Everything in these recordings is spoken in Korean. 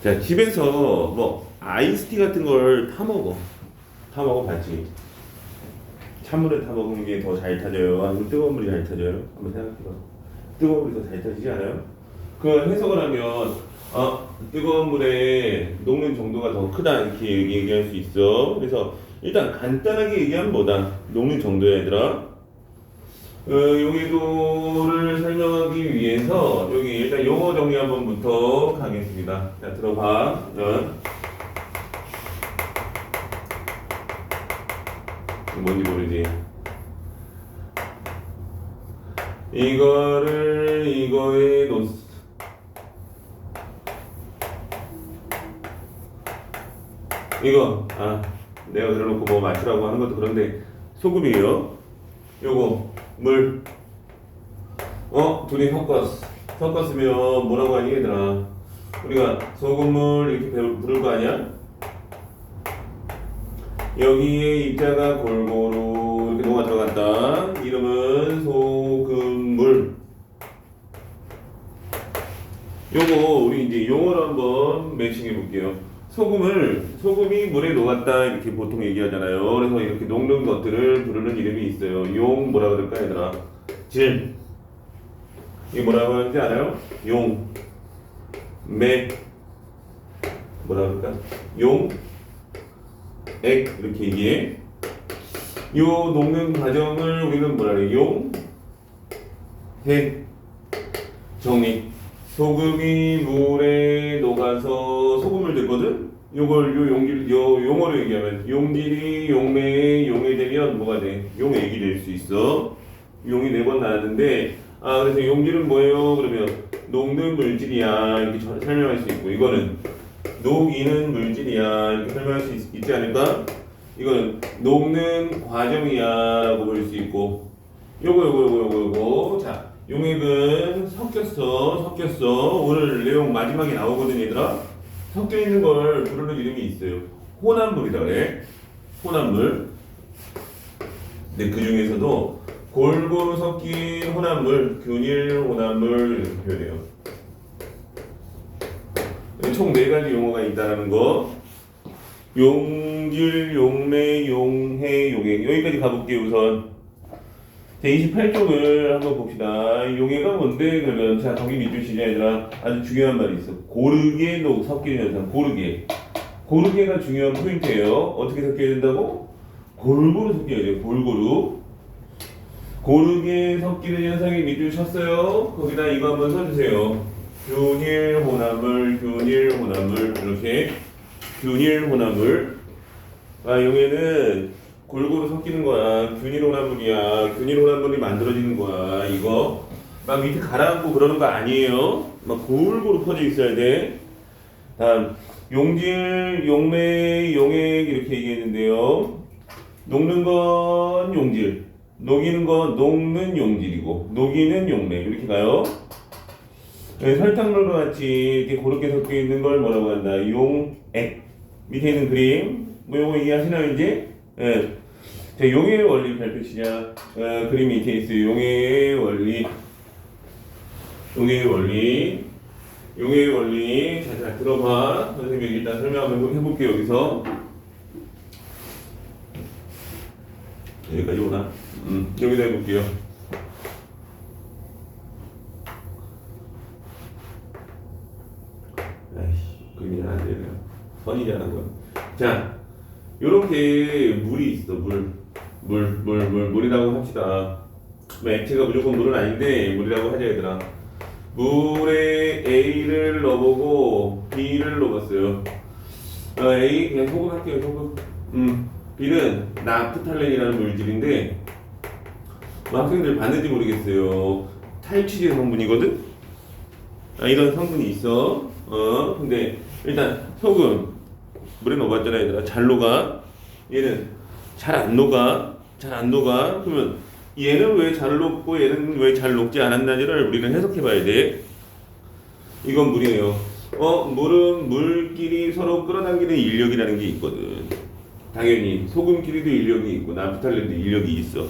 자, 집에서 뭐 아이스티 같은 걸 타 먹어. 타 먹어 봤지? 찬물에 타 먹는 게 더 잘 타져요? 아니면 뜨거운 물이 잘 타져요? 한번 생각해봐. 뜨거운 물이 더 잘 타지지 않아요? 그걸 해석을 하면 뜨거운 물에 녹는 정도가 더 크다 이렇게 얘기할 수 있어. 그래서 일단 간단하게 얘기하면 뭐다? 녹는 정도야 얘들아. 용해도를 설명하기 위해서 여기 일단 용어 정리 한번부터 가겠습니다. 자, 들어봐. 뭔지 모르지? 이거를 이거에 이거 내가 그려놓고 뭐 맞추라고 하는 것도 그런데 소금이에요. 요거 물 둘이 섞었으면 뭐라고 하니 얘들아? 우리가 소금물 이렇게 부를 거 아니야? 여기에 입자가 골고루 이렇게 녹아 들어간다. 이름은 소금물. 요거 우리 이제 용어로 한번 매칭해 볼게요. 소금이 물에 녹았다 이렇게 보통 얘기하잖아요. 그래서 이렇게 녹는 것들을 부르는 이름이 있어요. 용 뭐라 그럴까 얘들아? 질. 이게 뭐라고 하는지 알아요? 용. 맥. 뭐라 그럴까? 용. 액 이렇게 얘기해. 요 녹는 과정을 우리는 뭐라 그래? 용. 핵. 정리. 소금이 물에 녹아서 소금을 냈거든? 요걸 요 용어로 얘기하면 용질이 용매에 용해되면 뭐가 돼? 용액이 될 수 있어. 용이 4번 나왔는데 그래서 용질은 뭐예요? 그러면 녹는 물질이야 이렇게 설명할 수 있고, 이거는 녹이는 물질이야 이렇게 설명할 수 있지 않을까? 이거는 녹는 과정이야 라고 볼 수 있고, 요거 자, 용액은 섞였어. 오늘 내용 마지막에 나오거든 얘들아. 섞여 있는 걸 부르는 이름이 있어요. 혼합물이다 그래. 혼합물. 근데 그 중에서도 골고루 섞인 혼합물, 균일 혼합물 이렇게 표현해요. 총 4가지 용어가 있다는 거. 용질, 용매, 용해, 용액. 여기까지 가볼게요 우선. 제28쪽을 한번 봅시다. 용해가 뭔데? 그러면 자, 거기 밑줄 치자 얘들아. 아주 중요한 말이 있어. 고르게 섞이는 현상. 고르게가 중요한 포인트예요. 어떻게 섞여야 된다고? 골고루 섞여야 돼요. 골고루. 고르게 섞이는 현상이 밑줄 쳤어요. 거기다 이거 한번 써주세요. 균일 혼합물 이렇게 균일 혼합물. 용해는 골고루 섞이는 거야. 균일 혼합물이야. 균일 혼합물이 만들어지는 거야. 이거 막 밑에 가라앉고 그러는 거 아니에요. 막 골고루 퍼져 있어야 돼. 다음 용질, 용매, 용액 이렇게 얘기했는데요. 녹는 건 용질, 녹이는 건 녹는 용질이고, 녹이는 용매 이렇게 가요. 설탕물과 같이 이렇게 고르게 섞여 있는 걸 뭐라고 한다? 용액. 밑에 있는 그림 뭐 요거 얘기하시나요 이제? 예. 자, 용해의 원리 발표치자. 그림 밑에 있어요. 용해의 원리. 자, 들어봐. 선생님이 일단 설명 한번 해볼게요. 여기서 여기까지 오나? 여기다 해볼게요. 그림이 안 되네요. 선이잖아 그건. 자, 요렇게 물이 있어. 물이라고 합시다. 액체가 무조건 물은 아닌데 물이라고 하자 얘들아. 물에 A를 넣어보고 B를 넣어봤어요. A 그냥 소금 할게요. 소금. B는 나프탈렌이라는 물질인데 학생들 봤는지 모르겠어요. 탈취제 성분이거든. 이런 성분이 있어. 근데 일단 소금 물에 넣어봤잖아 얘들아. 잘 녹아. 얘는 잘 안 녹아. 그러면 얘는 왜 잘 녹고 얘는 왜 잘 녹지 않았나지를 우리는 해석해봐야 돼. 이건 물이에요. 물은 물끼리 서로 끌어당기는 인력이라는 게 있거든. 당연히 소금끼리도 인력이 있고 나프탈렌도 인력이 있어.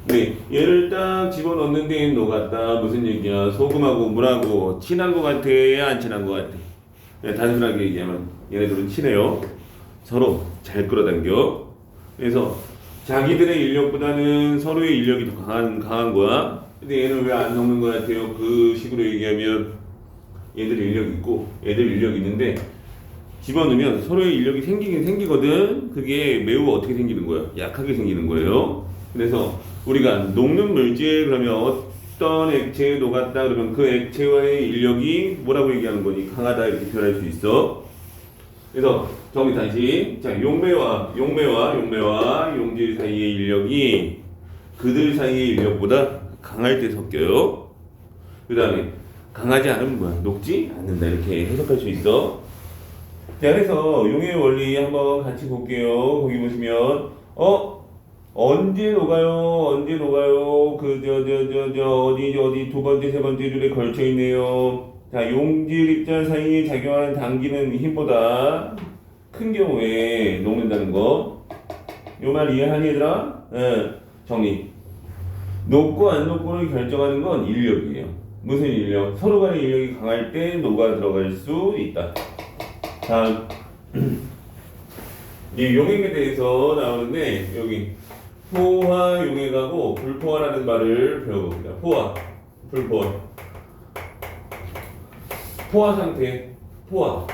근데 얘를 딱 집어넣는데 녹았다. 무슨 얘기야? 소금하고 물하고 친한 거 같아? 안 친한 거 같아? 그냥 단순하게 얘기하면 얘네들은 친해요. 서로 잘 끌어당겨. 그래서 자기들의 인력보다는 서로의 인력이 더 강한 거야. 근데 얘는 왜 안 녹는 거 같아요? 그 식으로 얘기하면 얘들 인력 있고 얘들 인력 있는데 집어넣으면 서로의 인력이 생기긴 생기거든. 그게 매우 어떻게 생기는 거야? 약하게 생기는 거예요. 그래서 우리가 녹는 물질 그러면 어떤 액체에 녹았다 그러면 그 액체와의 인력이 뭐라고 얘기하는 거니? 강하다 이렇게 표현할 수 있어. 그래서 정리 다시. 자, 용매와 용질 사이의 인력이 그들 사이의 인력보다 강할 때 섞여요. 그 다음에 강하지 않으면 뭐야? 녹지 않는다 이렇게 해석할 수 있어. 자, 그래서 용의 원리 한번 같이 볼게요. 거기 보시면 언제 녹아요? 어디 두 번째 세 번째 줄에 걸쳐 있네요. 자, 용질 입자 사이에 작용하는 당기는 힘보다 큰 경우에 녹는다는 거. 요 말 이해하니 얘들아? 정리. 녹고 안 녹고를 결정하는 건 인력이에요. 무슨 인력? 서로 간의 인력이 강할 때 녹아 들어갈 수 있다. 다음. 이 용액에 대해서 나오는데 여기 포화 용액하고 불포화라는 말을 배워봅니다. 포화, 불포화. 포화 상태, 포화.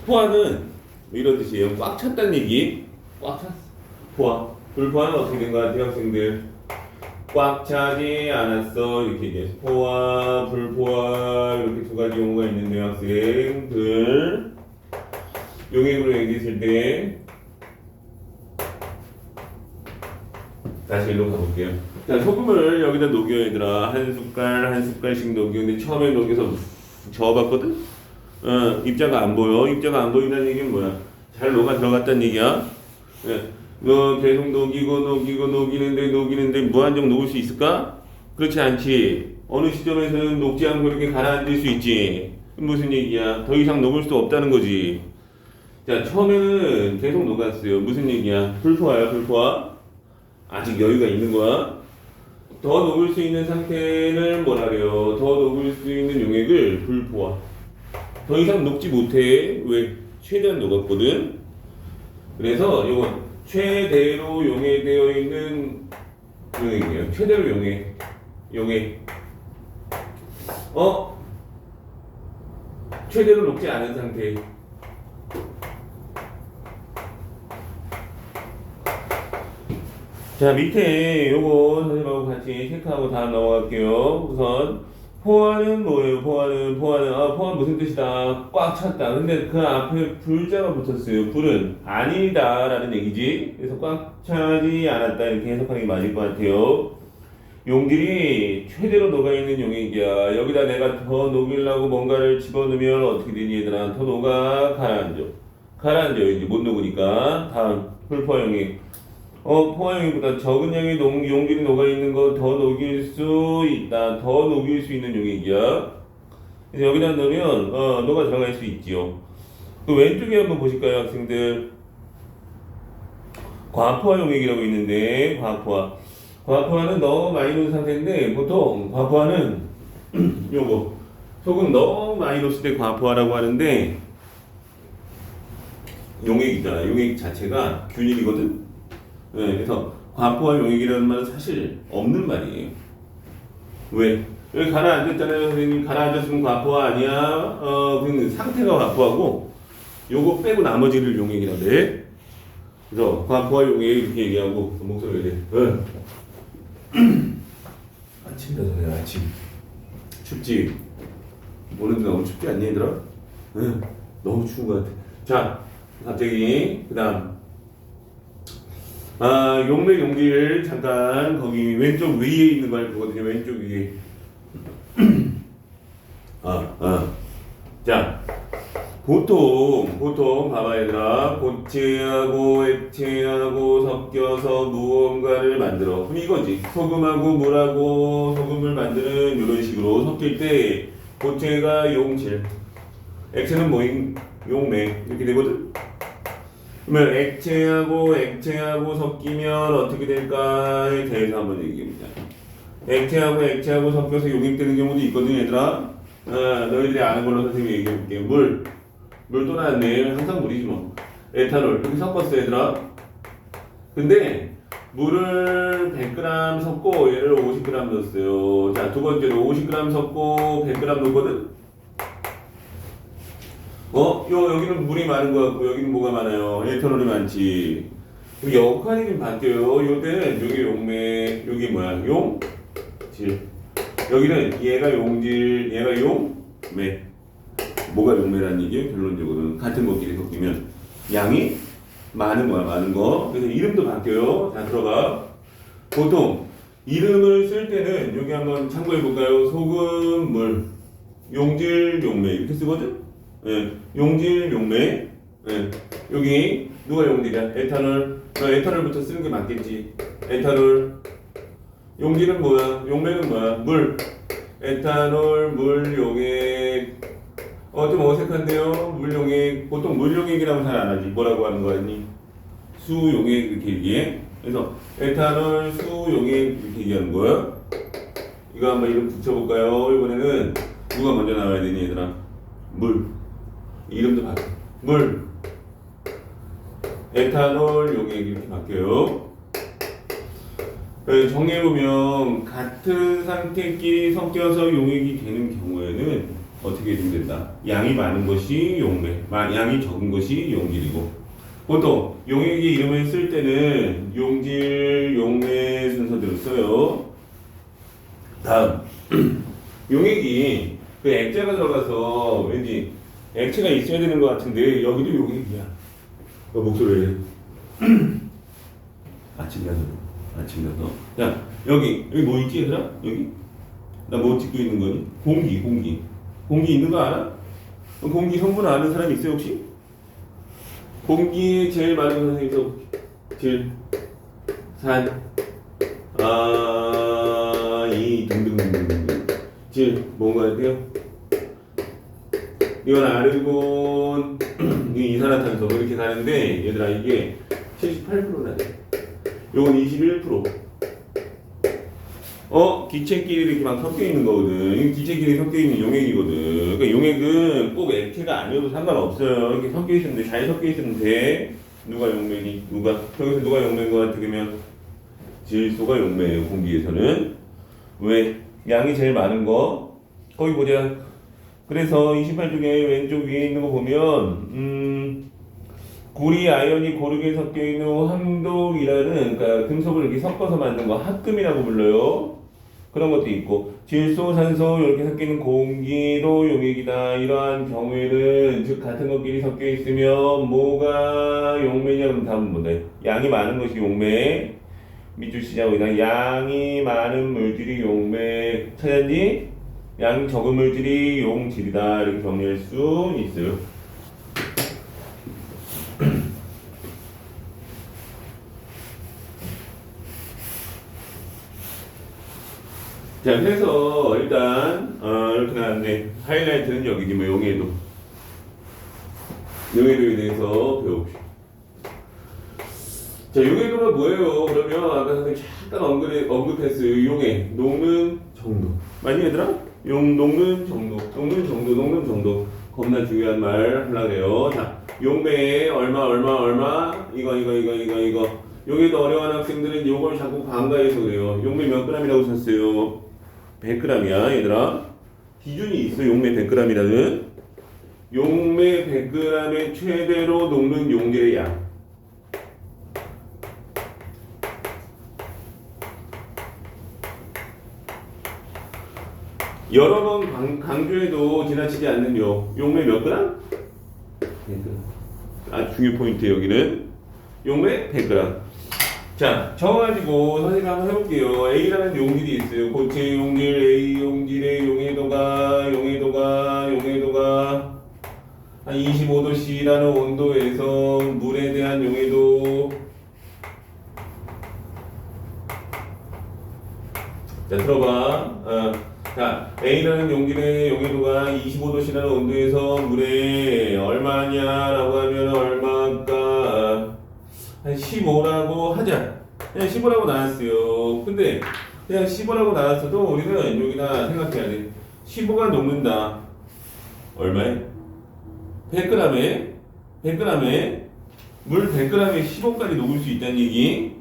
포화는 이런 뜻이에요. 꽉 찼다는 얘기. 꽉 찼어. 포화. 불포화는 어떻게 된 것 같아요, 학생들? 꽉 차지 않았어. 이렇게 얘기해서 포화, 불포화 이렇게 두 가지 용어가 있는데 학생들 용액으로 얘기했을 때 다시 일로 가볼게요. 자, 소금을 여기다 녹여 얘들아. 한 숟갈씩 녹여. 근데 처음에 녹여서 저어봤거든? 입자가 안 보여. 입자가 안 보인다는 얘기는 뭐야? 잘 녹아 들어갔다는 얘기야. 너 계속 녹이는데 무한정 녹을 수 있을까? 그렇지 않지. 어느 시점에서는 녹지 않고 이렇게 가라앉을 수 있지. 무슨 얘기야? 더 이상 녹을 수 없다는 거지. 자, 처음에는 계속 녹았어요. 무슨 얘기야? 불포화야, 불포화. 아직 여유가 있는 거야. 더 녹을 수 있는 상태를 뭐라 그래요? 더 녹을 수 있는 용액을 불포화. 더 이상 녹지 못해. 왜? 최대한 녹았거든. 그래서 이건 최대로 용해되어 있는 용액이에요. 최대로 용액. 최대로 녹지 않은 상태. 자, 밑에 요거 선생님하고 같이 체크하고 다음 넘어갈게요. 우선 포화는 뭐예요? 포화는 포화 무슨 뜻이다? 꽉 찼다. 근데 그 앞에 불자가 붙었어요. 불은 아니다라는 얘기지. 그래서 꽉 차지 않았다 이렇게 해석하는 게 맞을 것 같아요. 용질이 최대로 녹아있는 용액이야. 여기다 내가 더 녹이려고 뭔가를 집어넣으면 어떻게 되니 얘들아? 더 녹아 가라앉아 이제 못 녹으니까. 다음 불포화 용액. 포화용액보다 적은 양의 용질이 녹아있는 거 더 녹일 수 있다. 더 녹일 수 있는 용액이야. 그래서 여기다 넣으면 녹아 들어갈 수 있지요. 그 왼쪽에 한번 보실까요, 학생들? 과포화 용액이라고 있는데 과포화는 너무 많이 녹은 상태인데 보통 과포화는 요거 소금 너무 많이 넣었을 때 과포화라고 하는데 용액이잖아. 용액 자체가 균일이거든. 그래서 과포화 용액이라는 말은 사실 없는 말이에요. 왜? 여기 가라앉았잖아요, 선생님. 가라앉았으면 과포화 아니야. 그 상태가 과포화고 요거 빼고 나머지를 용액이라고 해. 그래서 과포화 용액 이렇게 얘기하고 목소리가 이래. 아침이다, 선생님. 아침. 춥지? 오늘도 너무 춥지 않니, 얘들아? 너무 추운 것 같아. 자, 갑자기 그 다음 용매 용질 잠깐 거기 왼쪽 위에 있는 거 알 거거든요. 왼쪽 위에. 자, 보통 봐봐 얘들아. 고체하고 액체하고 섞여서 무언가를 만들어. 그럼 이거지. 소금하고 물하고 소금을 만드는 이런 식으로 섞일 때 고체가 용질, 액체는 뭐임? 용매 이렇게 되거든. 그러면 액체하고 섞이면 어떻게 될까에 대해서 한번 얘기해보자. 액체하고 섞여서 용액되는 경우도 있거든 얘들아. 너희들이 아는 걸로 선생님이 얘기해볼게. 물 또 나왔네. 항상 물이지 뭐. 에탄올 이렇게 섞었어 얘들아. 근데 물을 100g 섞고 얘를 50g 넣었어요. 자, 두 번째로 50g 섞고 100g 넣거든. 여기는 물이 많은 것 같고 여기는 뭐가 많아요? 에탄올이 많지. 역할이 좀 바뀌어요. 요때는 여기 용매, 여기 뭐야? 용질. 여기는 얘가 용질, 얘가 용매. 뭐가 용매라는 얘기예요? 결론적으로는 같은 것끼리 섞이면 양이 많은 거야, 많은 거. 그래서 이름도 바뀌어요. 자, 들어가. 보통 이름을 쓸 때는 여기 한번 참고해 볼까요? 소금, 물, 용질, 용매 이렇게 쓰거든. 예, 용질, 용매. 예, 여기 누가 용질이야? 에탄올. 에탄올부터 쓰는 게 맞겠지. 에탄올. 용질은 뭐야? 용매는 뭐야? 물. 에탄올, 물, 용액. 좀 어색한데요? 물, 용액. 보통 물, 용액이라고 잘 안 하지. 뭐라고 하는 거 아니? 수, 용액 이렇게 얘기해. 그래서 에탄올, 수, 용액 이렇게 얘기하는 거야. 이거 한번 이름 붙여볼까요? 이번에는 누가 먼저 나와야 되니 얘들아? 물. 이름도 바뀌어. 물. 에탄올, 용액 이렇게 바뀌어요. 정리해보면 같은 상태끼리 섞여서 용액이 되는 경우에는 어떻게 좀 된다. 양이 많은 것이 용매, 양이 적은 것이 용질이고 보통 용액의 이름을 쓸 때는 용질, 용매 순서대로 써요. 다음 용액이 그 액체가 들어가서 왠지 액체가 있어야 되는 것 같은데 여기도 용액이야. 목소리 아침 가서 야 여기 뭐 있지 얘들아? 여기? 나 뭐 찍고 있는 거니? 공기 있는 거 알아? 공기 성분 아는 사람 있어요 혹시? 공기에 제일 많은 선생님도 질, 산, 이 등등등등 질 뭔가 같아요? 이건 아르곤, 이산화탄소 이렇게 가는데 얘들아 이게 78%나 돼. 요건 21%. 기체끼리 이렇게 막 섞여 있는 거거든. 기체끼리 섞여 있는 용액이거든. 그러니까 용액은 꼭 액체가 아니어도 상관없어요. 이렇게 섞여 있으면 돼. 잘 섞여 있으면 돼. 누가 용매니? 여기서 누가 용매인 것 같으면 질소가 용매예요. 공기에서는. 왜? 양이 제일 많은 거. 거기 보자. 그래서 28쪽에 왼쪽 위에 있는 거 보면 구리 아연이 고르게 섞여 있는 황독이라는 그러니까 금속을 이렇게 섞어서 만든 거 합금이라고 불러요. 그런 것도 있고 질소, 산소 이렇게 섞여 있는 공기도 용액이다. 이러한 경우에는 즉 같은 것끼리 섞여 있으면 뭐가 용매냐 그럼 다음은 뭔데? 양이 많은 것이 용매. 밑줄 시작이다. 양이 많은 물질이 용매. 찾았니? 양이 적은 물질이 용질이다. 이렇게 정리할 수 있어요. 자, 그래서 일단 이렇게 나왔네. 하이라이트는 여기지 뭐 용해도에 대해서 배워봅시다. 자, 용해도가 뭐예요? 그러면 아까 선생님 잠깐 언급했어요. 용해, 녹는 정도. 맞니 얘들아? 녹는 정도. 겁나 중요한 말 하려고 해요. 자, 용매에 얼마 이거. 용해도 어려운 학생들은 이걸 자꾸 간과해서 그래요. 용매 몇 g이라고 샀어요? 100g이야 얘들아. 기준이 있어. 용매 100g이라는 용매 100g의 최대로 녹는 용질의 양. 여러 번 강조해도 지나치지 않는 용매 몇 g? 100g. 중요 포인트 여기는 용매 100g. 자, 적어가지고 선생님 한번 해볼게요. A라는 용질이 있어요. 고체 용질, A 용질의 용해도가 한 25도씨라는 온도에서 물에 대한 용해도. 자, 들어봐. 자, A라는 용질의 용해도가 25도씨라는 온도에서 물에 얼마냐라고 하면 얼마일까? 한 15라고 하자. 그냥 15라고 나왔어요. 근데 그냥 15라고 나왔어도 우리는 여기다 생각해야 돼. 15가 녹는다. 얼마에? 100g에 물 100g에 15까지 녹을 수 있다는 얘기.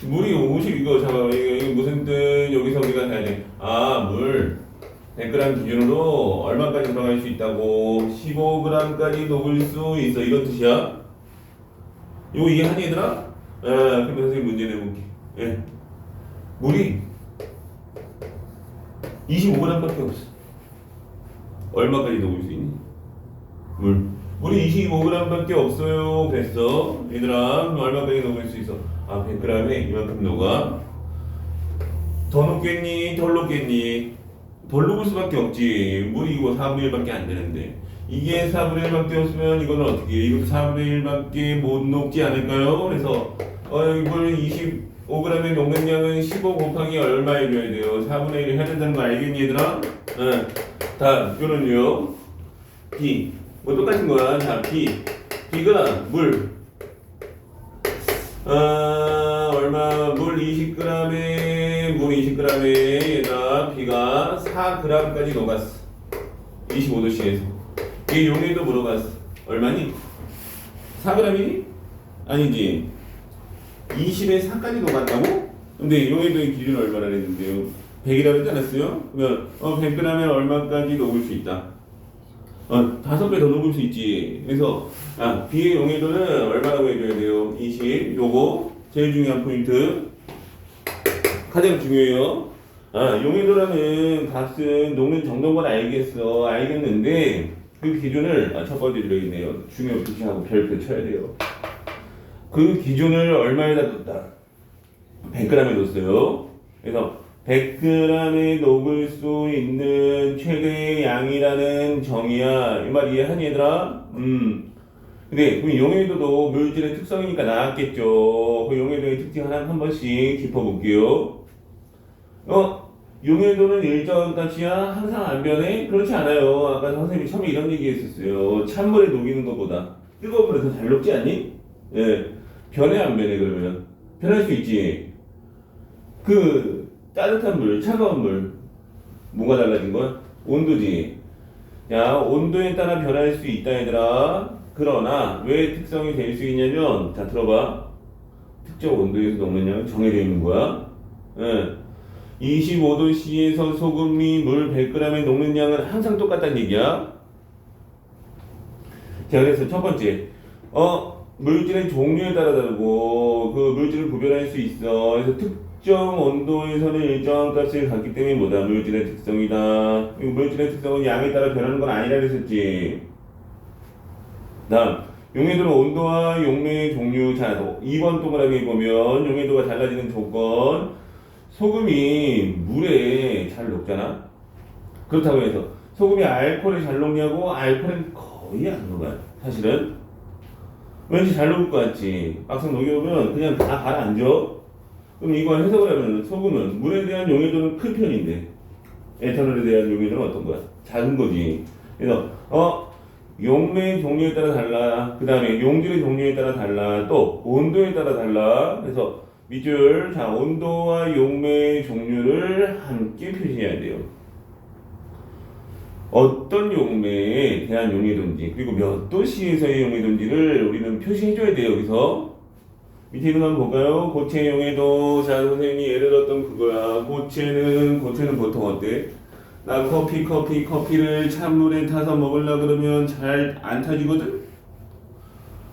물이 50 이거 잠깐만 이거 무슨 뜻? 여기서 우리가 해야 돼. 물 100g 기준으로 얼마까지 들어갈 수 있다고? 15g까지 녹을 수 있어. 이런 뜻이야. 이거 이해하니 얘들아? 그럼 선생님 문제 내볼게. 예. 물이 25g밖에 없어. 얼마까지 녹을 수 있니? 물이 25g밖에 없어요. 그랬어. 얘들아, 그럼 얼마까지 녹을 수 있어? 100g에 이만큼 녹아. 더 녹겠니? 덜 녹겠니? 덜 녹을 수밖에 없지. 물이 이거 4분의 1밖에 안 되는데. 이게 4분의 1밖에 없으면 이거는 어떻게 해? 이것도 4분의 1밖에 못 녹지 않을까요? 그래서 이걸 25g에 녹는 양은 15 곱하기 얼마 해줘야 돼요? 4분의 1을 해야 된다는 거 알겠니 얘들아? 다음 요는요. B 뭐 똑같은 거야. 자 B가 물 얼마 물 20g에 얘들아 B가 4g까지 녹았어. 25도씨에서 이게 용해도 물어봤어. 얼마니? 4g이니? 아니지. 20에 4까지 녹았다고? 근데 용해도의 기준은 얼마나 했는데요? 100이라고 했지 않았어요? 그러면 100g에 얼마까지 녹을 수 있다? 5배 더 녹을 수 있지. 그래서 B의 용해도는 얼마라고 해줘야 돼요? 20. 요거 제일 중요한 포인트. 가장 중요해요. 용해도라는 값은 녹는 정도만 알겠는데 그 기준을 첫 번째 들어있네요. 중요 표시하고 별표 쳐야 돼요. 그 기준을 얼마에다 뒀다? 100g에 뒀어요. 그래서 100g에 녹을 수 있는 최대의 양이라는 정의야. 이 말 이해하니 얘들아? 근데 그 용해도도 물질의 특성이니까 나왔겠죠. 그 용해도의 특징 하나 한 번씩 짚어볼게요. 용해도는 일정 값이야? 항상 안 변해? 그렇지 않아요. 아까 선생님이 처음에 이런 얘기 했었어요. 찬물에 녹이는 것보다 뜨거운 물에 더 잘 녹지 않니? 예. 변해 안 변해 그러면? 변할 수 있지. 그 따뜻한 물, 차가운 물 뭐가 달라진 거야? 온도지. 야, 온도에 따라 변할 수 있다 얘들아. 그러나 왜 특성이 될 수 있냐면 자 들어봐. 특정 온도에서 녹는 양은 정해져 있는 거야. 예. 25도씨에서 소금이 물 100g에 녹는 양은 항상 똑같다는 얘기야. 자, 그래서 첫 번째, 물질의 종류에 따라 다르고 그 물질을 구별할 수 있어. 그래서 특정 온도에서는 일정한 값을 갖기 때문에 뭐다? 물질의 특성이다. 물질의 특성은 양에 따라 변하는 건 아니라 그랬었지. 다음, 용해도는 온도와 용매의 종류. 자, 2번 동그라미 보면 용해도가 달라지는 조건. 소금이 물에 잘 녹잖아. 그렇다고 해서 소금이 알코올에 잘 녹냐고? 알코올은 거의 안 녹아요. 사실은 왠지 잘 녹을 것 같지. 막상 녹여보면 그냥 다 가라앉아. 그럼 이걸 해석을 하면 소금은 물에 대한 용해도는 큰 편인데 에탄올에 대한 용해도는 어떤 거야? 작은 거지. 그래서 용매의 종류에 따라 달라. 그 다음에 용질의 종류에 따라 달라. 또 온도에 따라 달라. 그래서 밑줄, 자, 온도와 용매의 종류를 함께 표시해야 돼요. 어떤 용매에 대한 용해도인지, 그리고 몇 도씨에서의 용해도인지를 우리는 표시해줘야 돼요, 여기서. 밑에 있는 거 한번 볼까요? 고체 용해도. 자, 선생님이 예를 들었던 그거야. 고체는 보통 어때? 나 커피를 찬물에 타서 먹으려고 그러면 잘 안 타지거든?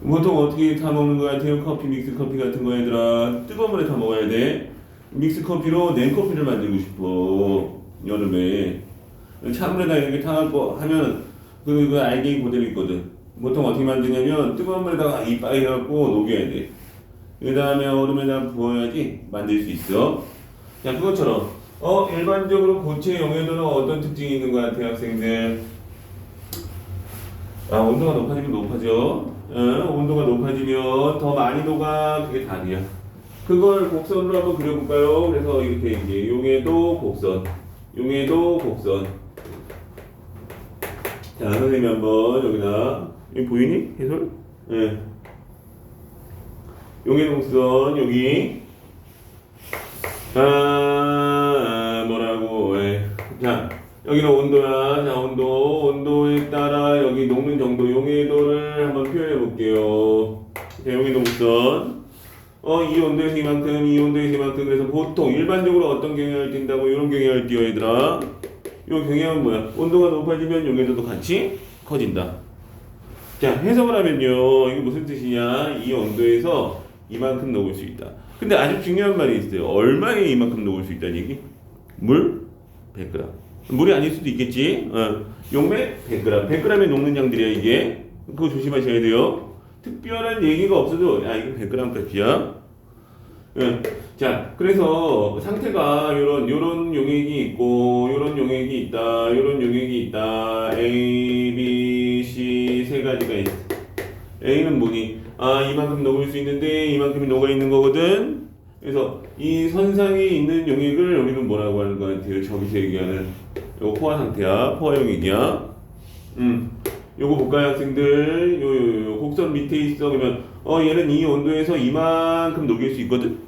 보통 어떻게 타 먹는 거 같아요? 커피, 믹스 커피 같은 거 얘들아. 뜨거운 물에 타 먹어야 돼. 믹스 커피로 냉커피를 만들고 싶어. 여름에. 찬물에다 이렇게 타갖고 하면 그 알갱이 그대로 있거든. 보통 어떻게 만드냐면 뜨거운 물에다가 이빨 해갖고 녹여야 돼. 그 다음에 얼음에다 부어야지 만들 수 있어. 자, 그것처럼 일반적으로 고체 용해도는 어떤 특징이 있는 것 같아요, 학생들? 온도가 높아지면 높아져. 온도가 높아지면 더 많이 녹아. 그게 답이야. 그걸 곡선으로 한번 그려볼까요? 그래서 이렇게 이제 용해도 곡선. 자, 선생님이 한번 여기다. 여기 보이니? 해설? 예. 용해도 곡선, 여기. 뭐라고, 예. 자, 여기는 온도야. 자, 온도에 따라 여기 녹는 정도, 용해도를 한번 표현해 볼게요. 자, 용해도 곡선. 이 온도에서 이만큼, 이 온도에서 이만큼. 그래서 보통 일반적으로 어떤 경향을 띈다고? 이런 경향을 띄어, 얘들아. 이 경향은 뭐야? 온도가 높아지면 용해도도 같이 커진다. 자, 해석을 하면요. 이게 무슨 뜻이냐? 이 온도에서 이만큼 녹을 수 있다. 근데 아주 중요한 말이 있어요. 얼마에 이만큼 녹을 수 있다는 얘기? 물 100g. 물이 아닐 수도 있겠지. 용매 100g. 100g에 녹는 양들이야 이게. 그거 조심하셔야 돼요. 특별한 얘기가 없어도 이거 100g 값이야. 자, 그래서 상태가 요런 용액이 있고 요런 용액이 있다. 요런 용액이 있다. A, B, C 세 가지가 있어. A는 뭐니? 이만큼 녹을 수 있는데 이만큼이 녹아 있는 거거든. 그래서 이 선상에 있는 용액을 우리는 뭐라고 하는 것 같아요? 저기서 얘기하는 요거 포화 상태야. 포화 용액이야. 요거 볼까요, 학생들? 요 곡선 밑에 있어. 그러면 얘는 이 온도에서 이만큼 녹일 수 있거든.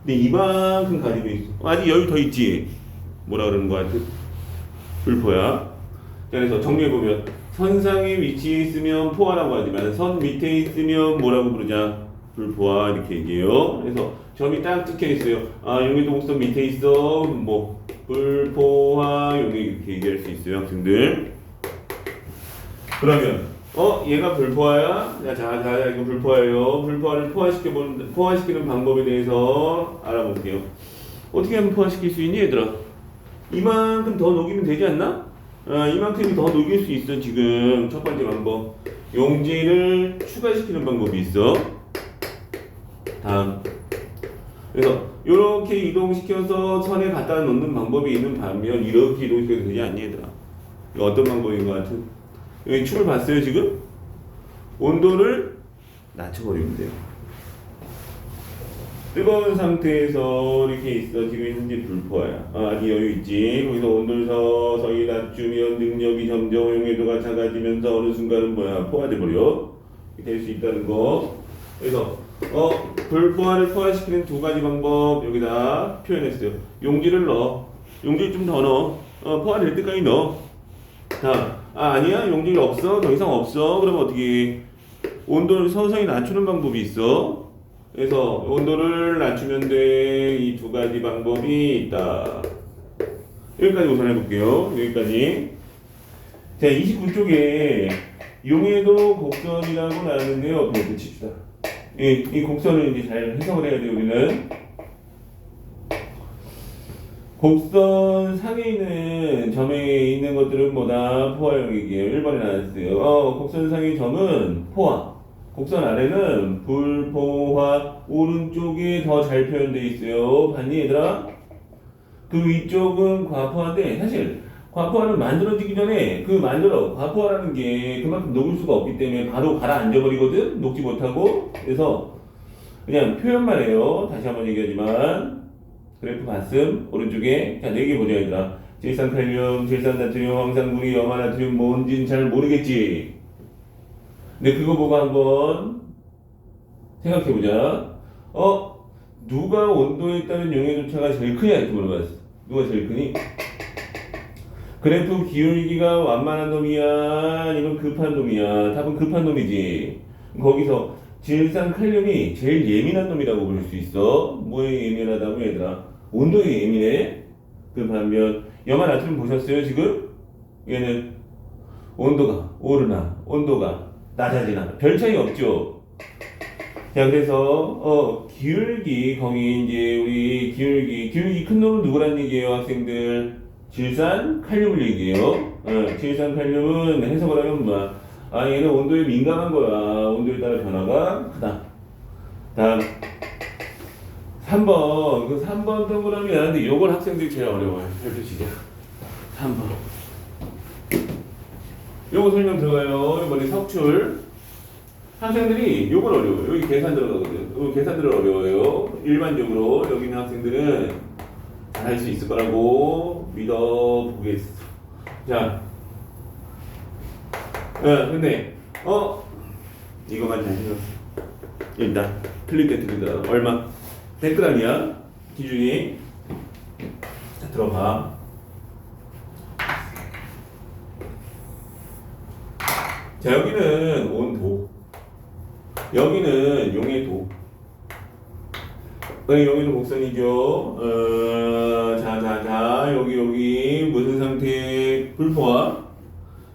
근데 이만큼 가지고 있어. 아직 여유 더 있지. 뭐라 그러는 거 같아? 불포야. 그래서 정리해 보면 선상에 위치해 있으면 포화라고 하지만 선 밑에 있으면 뭐라고 부르냐? 불포화 이렇게 얘기해요. 그래서 점이 딱 찍혀 있어요. 용해도 곡선 밑에 있어. 뭐 불포화 용액 이렇게 얘기할 수 있어요, 학생들. 그러면 얘가 불포화야? 자, 이거 불포화예요. 불포화를 포화시키는 방법에 대해서 알아볼게요. 어떻게 하면 포화시킬 수 있니, 얘들아? 이만큼 더 녹이면 되지 않나? 이만큼이 더 녹일 수 있어, 지금. 첫 번째 방법. 용질을 추가시키는 방법이 있어. 다음. 그래서 이렇게 이동시켜서 선에 갖다 놓는 방법이 있는 반면 이렇게 이동시켜도 되지 않니, 얘들아? 이거 어떤 방법인 것 같은? 여기 춤을 봤어요, 지금? 온도를 낮춰버리면 돼요. 뜨거운 상태에서 이렇게 있어. 지금 현재 불포화야. 아직 여유 있지. 거기서 온도를 서서히 낮추면 능력이 점점 용해도가 작아지면서 어느 순간은 뭐야? 포화돼버려. 될 수 있다는 거. 그래서 불포화를 포화시키는 두 가지 방법 여기다 표현했어요. 용질을 넣어. 용질 좀 더 넣어. 포화될 때까지 넣어. 자, 아니야? 용질이 없어? 더 이상 없어? 그러면 어떻게? 온도를 서서히 낮추는 방법이 있어. 그래서 온도를 낮추면 돼. 이 두 가지 방법이 있다. 여기까지 우선 해볼게요. 여기까지. 자, 29쪽에 용해도 곡선이라고 나왔는데요. 그냥 붙입시다. 이 곡선을 이제 잘 해석을 해야 돼요, 우리는. 곡선 상에 있는 점에 있는 것들은 뭐다? 포화 용액이에요. 1번에 나왔어요. 곡선 상의 점은 포화. 곡선 아래는 불포화. 오른쪽에 더 잘 표현되어 있어요. 봤니, 얘들아? 그 위쪽은 과포화인데, 사실 과포화는 만들어지기 전에 과포화라는 게 그만큼 녹을 수가 없기 때문에 바로 가라앉아버리거든? 녹지 못하고. 그래서 그냥 표현만 해요. 다시 한번 얘기하지만. 그래프 봤음 오른쪽에. 자, 4개 보자, 얘들아. 질산칼륨, 질산나트륨, 황산구리, 염화나트륨 뭔진 잘 모르겠지. 근데 그거 보고 한번 생각해보자. 누가 온도에 따른 용해도 차가 제일 크냐 이렇게 물어봤어. 누가 제일 크니? 그래프 기울기가 완만한 놈이야? 아니면 급한 놈이야? 답은 급한 놈이지. 거기서 질산칼륨이 제일 예민한 놈이라고 볼 수 있어. 뭐에 예민하다고, 얘들아? 온도에 예민해. 그 반면 염화나트륨 보셨어요, 지금? 얘는 온도가 오르나 온도가 낮아지나 별 차이 없죠. 자, 그래서 기울기, 거기 이제 우리 기울기 큰 놈은 누구란 얘기예요, 학생들? 질산칼륨을 얘기해요. 질산칼륨은 해석을 하면 뭐야? 얘는 온도에 민감한 거야. 온도에 따라 변화가 크다. 다음 3번. 그 3번 동그라미 나는데 요걸 학생들이 제일 어려워요. 별표시계 3번. 요거 설명 들어가요. 이번에 석출. 학생들이 요걸 어려워요. 여기 계산 들어가거든요. 여기 계산들은 어려워요. 일반적으로 여기 있는 학생들은 잘할 수 있을 거라고 믿어보겠어. 자, 근데 이거만 잘 생각해. 일단 틀릴 때 틀리더라도 얼마? 100g이야 기준이. 자, 들어봐. 자, 여기는 온도, 여기는 용해도. 여기도 곡선이죠. 자, 여기 무슨 상태? 불포화.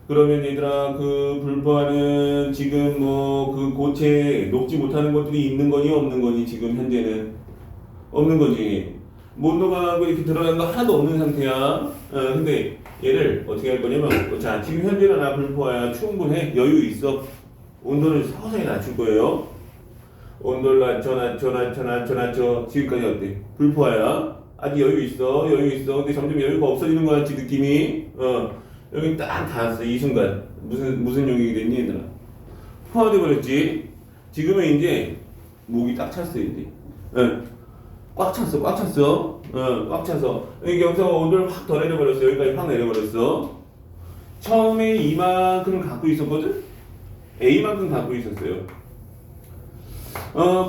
그러면 얘들아, 그 불포화는 지금 뭐 그 고체 녹지 못하는 것들이 있는 거니 없는 거니? 지금 현재는 없는 거지. 못 녹아가고 이렇게 드러난 거 하나도 없는 상태야. 근데 얘를 어떻게 할 거냐면, 자, 지금 현재는 나 불포화야. 충분해. 여유 있어. 온도를 서서히 낮출 거예요. 온도를 낮춰. 지금까지 어때? 불포화야. 아직 여유 있어. 근데 점점 여유가 없어지는 것 같지, 느낌이? 여기 딱 닿았어, 이 순간. 무슨 용이 됐니, 얘들아? 포화돼 버렸지? 지금은 이제, 목이 딱 찼어, 이제. 꽉 찼어. 꽉 차서. 여기서 온도를 확 더 내려버렸어. 여기까지 확 내려버렸어. 처음에 이만큼 갖고 있었거든? A만큼 갖고 있었어요.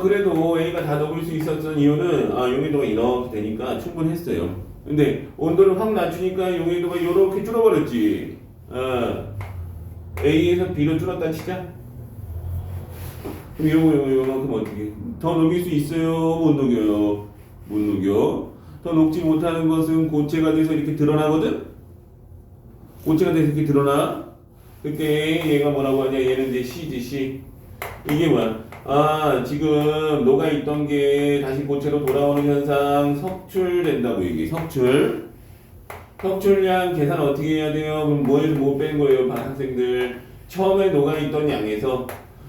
그래도 A가 다 녹을 수 있었던 이유는, 용해도가 이렇게 되니까 충분했어요. 근데 온도를 확 낮추니까 용해도가 이렇게 줄어버렸지. A에서 B로 줄었다 치자. 그럼 요만큼 어떻게? 더 녹일 수 있어요? 못 녹여요? 못 녹여. 더 녹지 못하는 것은 고체가 돼서 이렇게 드러나거든? 고체가 돼서 이렇게 드러나? 그때 얘가 뭐라고 하냐? 얘는 이제 C지, C. 이게 뭐야? 지금 녹아있던 게 다시 고체로 돌아오는 현상, 석출된다고 얘기해. 석출량 계산 어떻게 해야 돼요? 그럼 뭐에서 못 뺀 거예요, 학생들? 처음에 녹아있던 양에서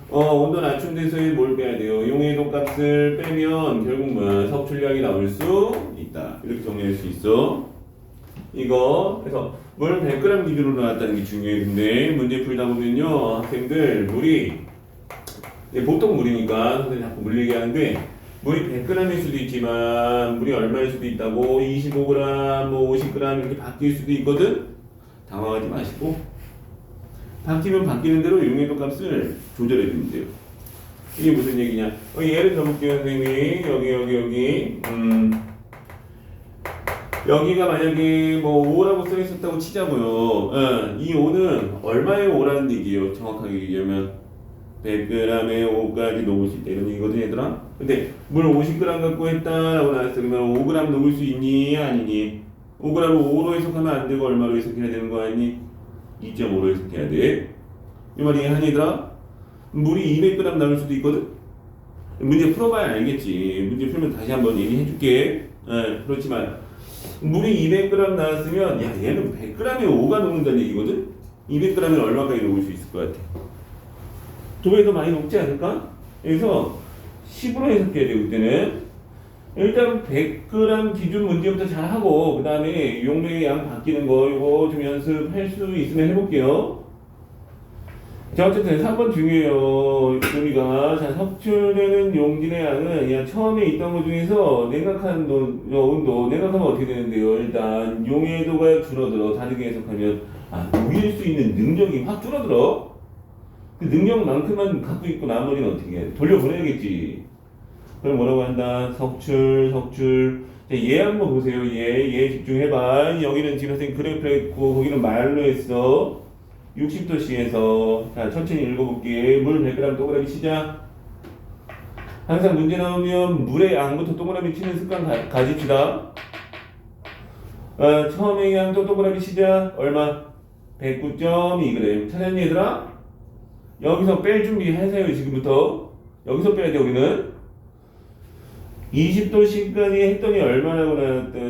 온도 낮춘 데서에 뭘 빼야 돼요? 용해도 값을 빼면 결국 뭐야? 석출량이 나올 수 있다. 이렇게 정리할 수 있어. 이거 그래서 물 100g 기준으로 나왔다는 게 중요해. 근데 문제 풀다 보면요, 학생들 물이 보통 물이니까 선생님 자꾸 물 얘기하는데, 물이 100g일 수도 있지만 물이 얼마일 수도 있다고. 25g, 뭐 50g 이렇게 바뀔 수도 있거든. 당황하지 마시고 바뀌면 바뀌는 대로 용해도 값을 조절해 주면 돼요. 이게 무슨 얘기냐? 예를 들어볼게요, 선생님이. 여기 여기가 만약에 뭐 5라고 써 있었다고 치자고요. 이 5는 얼마의 5라는 얘기예요, 정확하게 얘기하면. 100g에 5까지 녹을 수 있다, 이런 얘기거든, 얘들아. 근데 물 50g 갖고 했다라고 나왔어. 그러면 5g 녹을 수 있니? 아니니? 5g을 5로 해석하면 안 되고 얼마로 해석해야 되는 거 아니니? 2.5로 해석해야 돼. 이 말이 이해하니, 얘들아? 물이 200g 나올 수도 있거든? 문제 풀어봐야 알겠지. 문제 풀면 다시 한번 얘기해줄게. 그렇지만 물이 200g 나왔으면, 야, 얘는 100g에 5가 녹는다는 얘기거든? 200g에 얼마까지 녹을 수 있을 것 같아? 2배 더 많이 녹지 않을까? 그래서 10으로 해석해야 돼요, 그때는. 일단 100g 기준 문제부터 잘 하고, 그 다음에 용매의 양 바뀌는 거, 이거 좀 연습할 수 있으면 해볼게요. 자, 어쨌든 3번 중요해요. 우리가, 자, 석출되는 용진의 양은 그냥 처음에 있던 것 중에서 냉각한 온도, 냉각하면 어떻게 되는데요? 일단 용해도가 줄어들어. 다르게 해석하면, 녹일 수 있는 능력이 확 줄어들어. 그 능력만큼만 갖고 있고 나머지는 어떻게 해? 돌려보내야겠지. 그럼 뭐라고 한다? 석출. 자, 얘 한번 보세요. 얘 집중해봐. 여기는 지금 선생님 그래프로 했고, 거기는 말로 했어. 60도씨에서. 자, 천천히 읽어볼게. 물 100g 동그라미 치자. 항상 문제 나오면 물의 양부터 동그라미 치는 습관 가집시다. 처음에 양도 동그라미 치자. 얼마? 109.2g. 찾았니, 얘들아? 여기서 뺄 준비 하세요, 지금부터. 여기서 빼야 돼, 우리는. 20도씨까지 했더니 얼마라고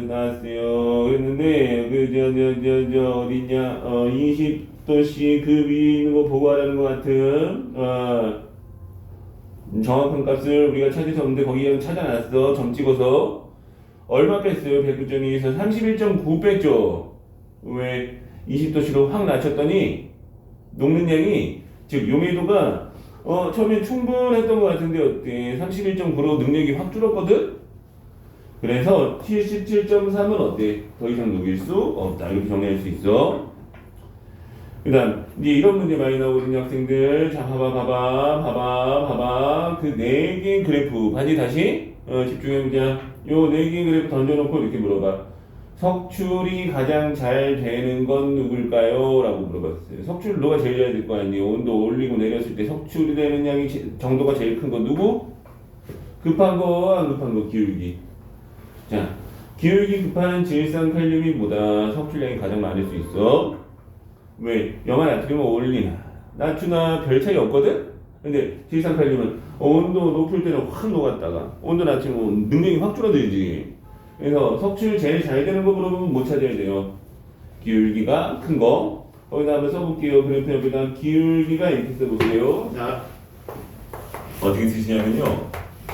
나왔어요. 그랬는데, 어딨냐. 20도씨 그 위에 있는 거 보고 하라는 것 같은, 정확한 값을 우리가 찾을 수 없는데, 거기 그냥 찾아놨어. 점 찍어서. 얼마 뺐어요? 109.2에서 31.9 뺐죠? 왜? 20도씨로 확 낮췄더니, 녹는 양이, 즉 용해도가 처음엔 충분했던 것 같은데 어때? 31.9로 능력이 확 줄었거든? 그래서 77.3은 어때? 더 이상 녹일 수 없다. 이렇게 정리할 수 있어. 그 다음 이제 이런 문제 많이 나오거든요, 학생들. 자, 봐봐. 그 4개의 그래프 다시 집중해보자. 요 4개의 그래프 던져놓고 이렇게 물어봐. 석출이 가장 잘 되는 건 누굴까요? 라고 물어봤어요. 석출 누가 제일 잘 될 거 아니에요? 온도 올리고 내렸을 때 석출이 되는 양이 정도가 제일 큰 건 누구? 급한 거, 안 급한 거, 기울기. 자, 기울기 급한 질산칼륨이 보다 석출량이 가장 많을 수 있어. 왜? 염화 나트륨은 올리나 나트륨나 별 차이 없거든? 근데 질산칼륨은 온도 높을 때는 확 녹았다가 온도 낮추면 능력이 확 줄어들지. 그래서 석출 제일 잘 되는 거 물어보면 못 찾아야 돼요. 기울기가 큰 거. 거기다 한번 써볼게요. 그래프 옆에다 기울기가 이렇게 써보세요. 자, 어떻게 쓰시냐면요.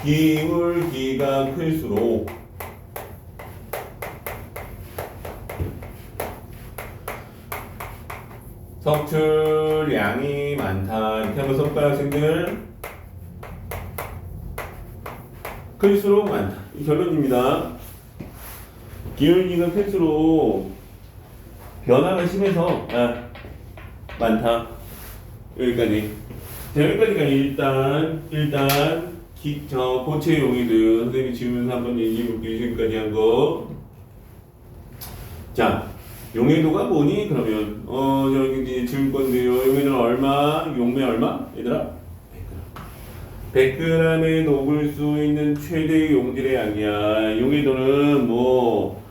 기울기가 클수록 석출량이 많다. 이렇게 한번 써볼까요, 학생들? 클수록 많다. 이 결론입니다. 기울기가 클수록 변화가 심해서 많다. 여기까지. 자, 여기까지가 일단 고체 용의들 선생님이 지우면서 한번 얘기해볼게요. 지금까지 한 거. 자, 용해도가 뭐니? 그러면 여기 이제 지울 건데요. 용해도는 얼마? 용매 얼마? 얘들아? 100g에 녹을 수 있는 최대 용질의 양이야. 용해도는 뭐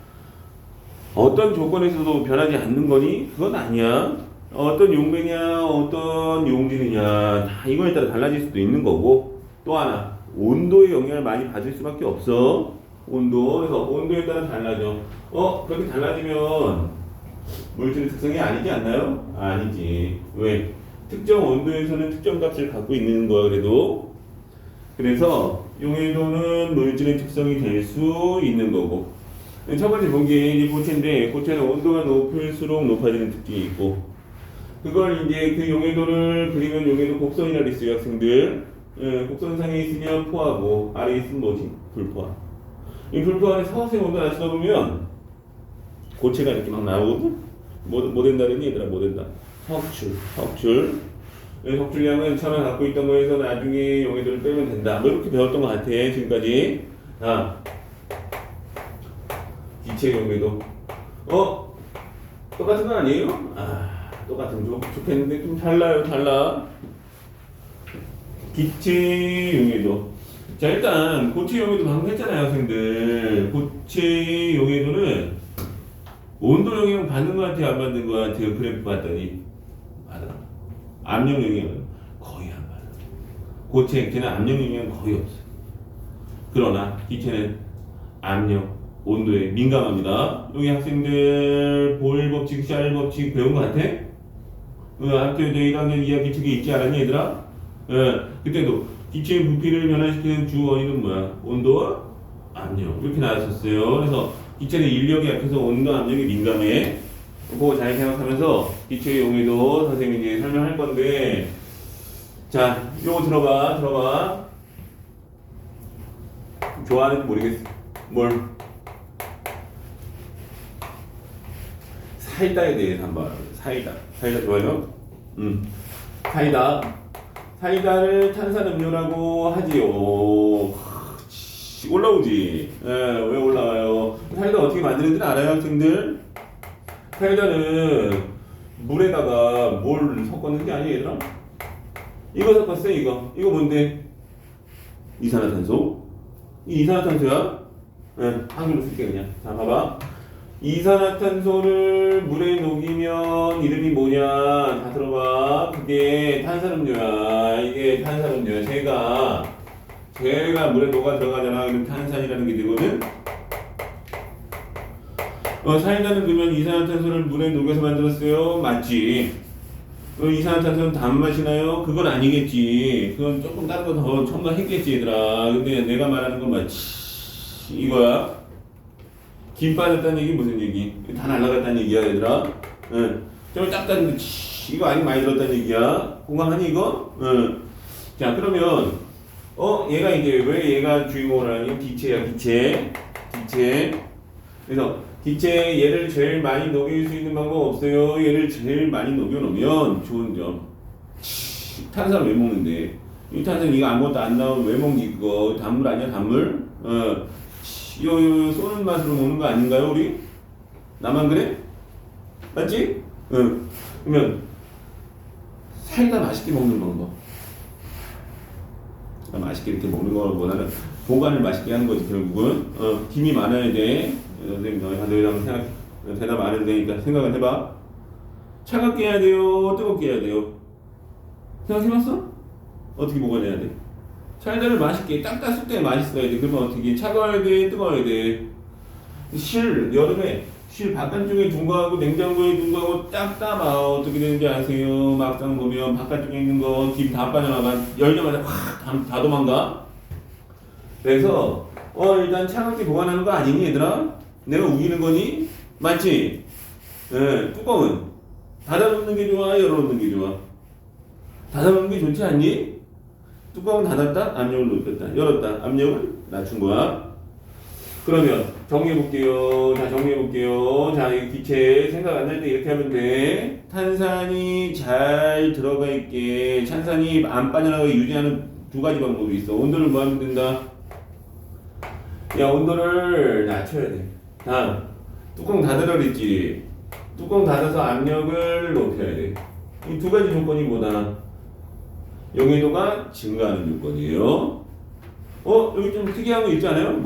어떤 조건에서도 변하지 않는 거니? 그건 아니야. 어떤 용매냐, 어떤 용질이냐, 다 이거에 따라 달라질 수도 있는 거고. 또 하나, 온도의 영향을 많이 받을 수밖에 없어. 온도. 그래서 온도에 따라 달라져. 그렇게 달라지면 물질의 특성이 아니지 않나요? 아니지. 왜? 특정 온도에서는 특정 값을 갖고 있는 거야, 그래도. 그래서 용해도는 물질의 특성이 될 수 있는 거고. 첫 번째 본 게 이제 고체인데, 고체는 온도가 높을수록 높아지는 특징이 있고, 그걸 이제 그 용해도를 그리면 용해도 곡선이라 그랬어요, 학생들. 곡선상에 있으면 포하고, 아래에 있으면 뭐지? 불포화. 이 불포화는 서서히 온도 낮추다 보면, 고체가 이렇게 막 나오거든? 뭐 된다는 얘들아, 뭐 된다? 석출. 석출량은 처음에 갖고 있던 거에서 나중에 용해도를 빼면 된다. 뭐 이렇게 배웠던 것 같아, 지금까지. 기체 용해도. 똑같은 거 아니에요? 똑같으면 좋겠는데 좀 달라. 기체 용해도. 자, 일단 고체 용해도 방금 했잖아요, 학생들. 고체 용해도는 온도 영향 받는 것 같아요, 안 받는 것 같아요? 그래프 봤더니 받아. 압력 영향은 거의 안 받아. 고체 액체는 압력 영향은 거의 없어. 그러나 기체는 압력, 온도에 민감합니다. 여기 학생들 볼 법칙, 샬 법칙 배운 것 같아? 학교 1학년 2학기 책에 있지 않았니, 얘들아? 그때도 기체의 부피를 변화시키는 주 원인은 뭐야? 온도와 압력. 이렇게 나왔었어요. 그래서 기체는 인력이 약해서 온도, 압력이 민감해. 그거 잘 생각하면서 기체의 용해도 선생님이 이제 설명할 건데, 자, 요거 들어봐. 좋아하는지 모르겠어. 뭘? 사이다에 대해서 한번. 사이다 좋아요? 사이다를 탄산음료라고 하지요. 올라오지. 왜 올라와요? 사이다 어떻게 만드는지는 알아요, 학생들? 사이다는 물에다가 뭘 섞었는 게 아니에요, 얘들아? 이거 섞었어, 이거 뭔데? 이산화탄소? 이 이산화탄소야? 한글로 쓸게 그냥. 자, 봐봐. 이산화탄소를 물에 녹이면 이름이 뭐냐? 다 들어봐. 그게 탄산음료야. 이게 탄산음료야. 제가 물에 녹아 들어가잖아. 그럼 탄산이라는 게 되거든? 사이다는 그러면 이산화탄소를 물에 녹여서 만들었어요? 맞지? 이산화탄소는 단맛이 나요? 그건 아니겠지. 그건 조금 다른 거 더 첨가했겠지, 얘들아. 근데 내가 말하는 건 맞지? 이거야. 김 빠졌다는 얘기 무슨 얘기? 다 날라갔다는 얘기야, 얘들아. 좀 작다는데 이거 아니 많이 들었다는 얘기야. 공감하니 이거? 자, 그러면 얘가 이제 왜 얘가 주인공을 하니? 기체야, 기체. 그래서 기체 얘를 제일 많이 녹일 수 있는 방법 없어요. 얘를 제일 많이 녹여놓으면 좋은 점. 탄산을 왜 먹는데? 이 탄산 이거 아무것도 안 나오면 왜 먹니 그거? 단물 아니야, 단물? 이거 쏘는 맛으로 먹는 거 아닌가요, 우리? 나만 그래? 맞지? 응. 그러면 사이다 맛있게 먹는 방법. 맛있게 이렇게 먹는 거보다는 보관을 맛있게 하는 거지 결국은. 김이 많아야 돼. 선생님 너희 한번 생각 대답 안 해도 되니까 생각을 해봐. 차갑게 해야 돼요? 뜨겁게 해야 돼요? 생각해봤어? 어떻게 보관해야 돼? 사이다를 맛있게 딱 땄을 때 맛있어야 돼. 그러면 어떻게 차가워야 돼? 뜨거워야 돼? 여름에 실 바깥쪽에 둔 거하고 냉장고에 둔 거하고 딱 따봐. 어떻게 되는지 아세요? 막상 보면 바깥쪽에 있는 거 김 다 빠져나가. 열자마자 확 다 도망가. 그래서 일단 차갑게 보관하는 거 아니니 얘들아? 내가 우기는 거니? 맞지? 네, 뚜껑은 닫아놓는 게 좋아? 열어놓는 게 좋아? 닫아놓는 게 좋지 않니? 뚜껑은 닫았다? 압력을 높였다. 열었다. 압력을 낮춘 거야. 그러면 정리해볼게요. 자, 정리해볼게요. 자, 이 기체 생각 안 날 때 이렇게 하면 돼. 탄산이 잘 들어가 있게, 탄산이 안 빠져나가게 유지하는 두 가지 방법이 있어. 온도를 뭐 하면 된다? 야, 온도를 낮춰야 돼. 다음, 뚜껑 닫으라 그랬지. 뚜껑 닫아서 압력을 높여야 돼. 이 두 가지 조건이 뭐다? 용해도가 증가하는 요건이에요. 여기 좀 특이한 거 있지 않아요?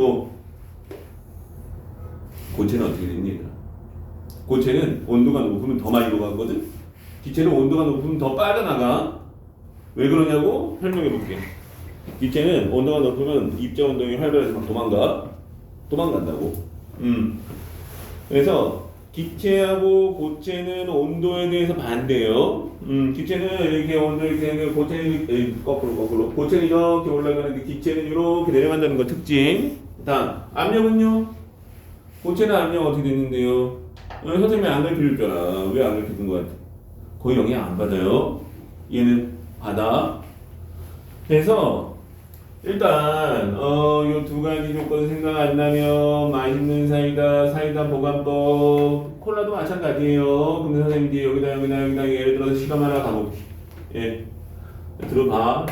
고체는 어떻게 됐니, 얘들아? 고체는 온도가 높으면 더 많이 녹아거든? 기체는 온도가 높으면 더 빠져나가. 왜 그러냐고? 설명해 볼게. 기체는 온도가 높으면 입자 운동이 활발해서 막 도망간다고. 그래서 기체하고 고체는 온도에 대해서 반대예요. 기체는 이렇게 온도 이렇게 고체는 거꾸로 고체는 이렇게 올라가는데 기체는 이렇게 내려간다는 거 특징. 다음 압력은요? 고체는 압력 어떻게 됐는데요? 선생님이 안 가르쳐줬잖아. 왜 안 가르쳐준 거 같아? 거의 영향 안 받아요. 얘는 받아. 그래서 일단 요 두 가지 조건 생각 안 나면 맛있는 사이다 보관법. 콜라도 마찬가지예요. 근데 선생님 이제 여기다 예를 들어서 실험 하나 가볼게. 예, 들어봐.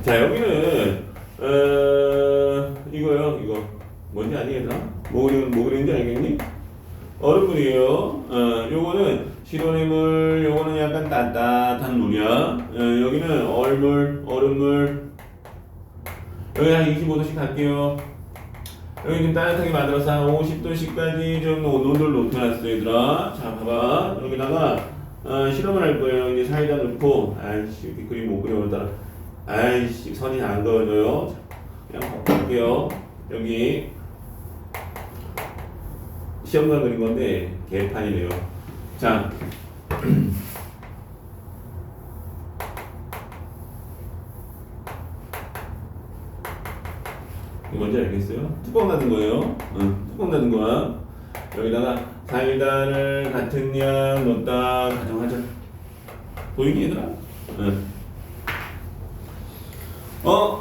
자, 여기는 이거요. 이거 뭔지 아니 얘들아? 뭐 그리는지 알겠니? 얼음물이에요. 요거는 실온의 요거는 약간 따뜻한 물이야. 여기는 얼음물. 여기 한 25도씩 할게요. 여기 좀 따뜻하게 만들어서 한 50도씩까지 좀 온도를 높여놨어 얘들아. 자, 봐봐. 여기다가 실험을 할 거예요. 이제 사이다 넣고. 아이씨, 이렇게 그림 못 그려 오늘따라. 아이씨, 선이 안 그어져요. 그냥 바꿀게요. 여기 시험관 그린 건데 개판이네요. 자, 이거 뭔지 알겠어요? 뚜껑 닫은 거예요. 뚜껑 닫은 거야. 여기다가 사이다를 같은 양 넣었다 가정하자. 보이니 얘들아?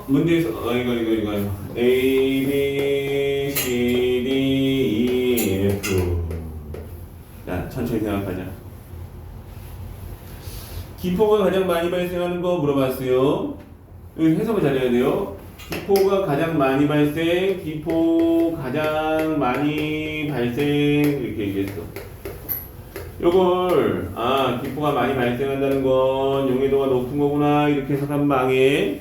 문제에서 이거 A, B, C, D, E, F. 야, 천천히 생각하자. 기포가 가장 많이 발생하는 거 물어봤어요. 여기 해석을 잘해야 돼요. 기포가 가장 많이 발생, 기포 가장 많이 발생 이렇게 얘기했어. 요걸 기포가 많이 발생한다는 건 용해도가 높은 거구나 이렇게 해석하면 망해.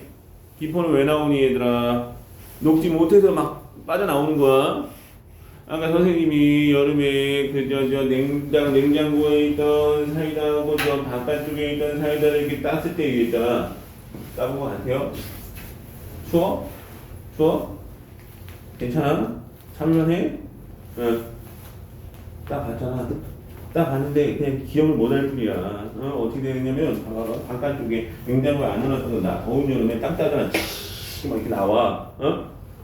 기포는 왜 나오니 얘들아? 녹지 못해서 막 빠져나오는 거야. 아까 선생님이 여름에 냉장고에 있던 사이다하고 저 바깥쪽에 있던 사이다를 이렇게 땄을 때 얘기했잖아. 따본 거 같아요? 추워? 괜찮아? 참을만해? 응. 딱 봤잖아. 딱 봤는데 그냥 기억을 못할 뿐이야. 어떻게 되느냐면 바깥쪽에 냉장고에 안 넣어놨던 거 더운 여름에 딱 따잖아. 막 이렇게 나와.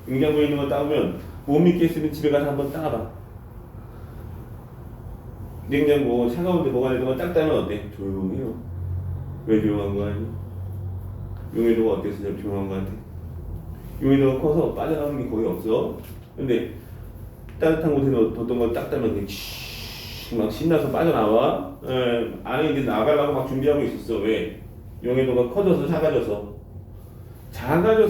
냉장고에 있는 거 따오면 못 믿겠으면 집에 가서 한번 따봐. 냉장고 차가운데 보관해둔 거 딱 따면 어때? 조용해요. 왜 조용한 거 아니? 용해도가 어때서 조용한 거 같아? 용해도가 커서 빠져나오는 게 거의 없어. 근데 따뜻한 곳에 뒀던 거 딱 따면 막 신나서 빠져나와. 안에 이제 나가려고 막 준비하고 있었어. 왜? 용해도가 커져서 작아져서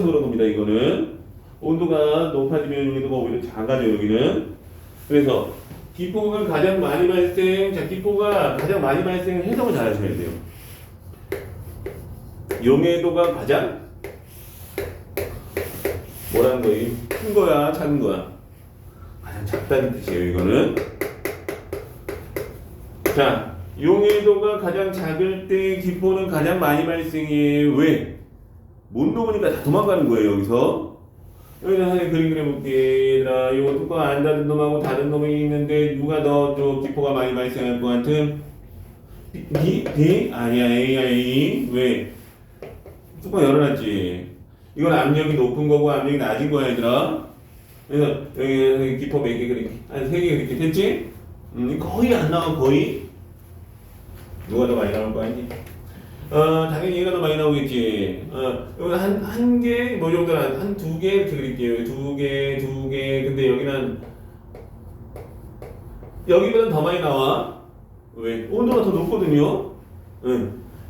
그런 겁니다. 이거는 온도가 높아지면 용해도가 오히려 작아져요. 여기는. 그래서 기포가 가장 많이 발생해서 해석을 잘 하셔야 돼요. 용해도가 가장 뭐라는 거예요? 큰 거야, 작은 거야? 가장 작다는 뜻이에요. 이거는. 자, 용해도가 가장 작을 때 기포는 가장 많이 발생해. 왜? 못 녹으니까 다 도망가는 거예요. 여기서 선생님 그림 그려볼게. 얘들아, 요거 뚜껑 안 닫은 놈하고 닫은 놈이 있는데 누가 더 기포가 많이 발생할 것 같은? B? 아니야, A야, A. 왜? 뚜껑 열어놨지. 이건 압력이 높은 거고 압력이 낮은 거야, 얘들아. 그래서 여기 기포 몇 개 그렇게 한 3개 그렇게 됐지? 거의 안 나와. 거의. 누가 더 많이 나올 거 아니지? 당연히 얘가 더 많이 나오겠지. 여기 한 개, 뭐 정도 한 2개 이렇게 그릴게요. 2개. 근데 여기는 여기보다 더 많이 나와. 왜? 온도가 더 높거든요.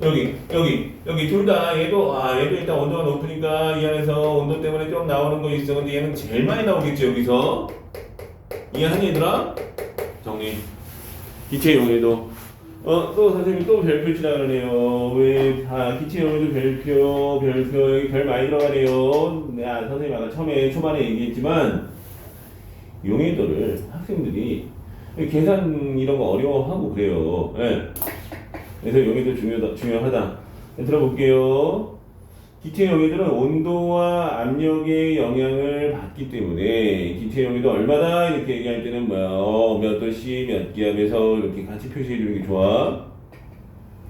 여기 둘 다 얘도 일단 온도가 높으니까 이 안에서 온도 때문에 좀 나오는 거 있어. 근데 얘는 제일 많이 나오겠지 여기서. 이해하니 얘들아? 정리. 기체 용해도. 또 선생님이 또 별표 치라 그러네요. 왜? 기체 용해도 별표 여기 별 많이 들어가네요. 선생님 아까 초반에 얘기했지만 용해도를 학생들이 계산 이런 거 어려워하고 그래요. 네. 그래서 용해도 중요하다. 들어볼게요. 기체 용해도는 온도와 압력의 영향을 받기 때문에 기체 용해도 얼마다 이렇게 얘기할 때는 몇 도씨 몇 기압에서 이렇게 같이 표시해 주는 게 좋아.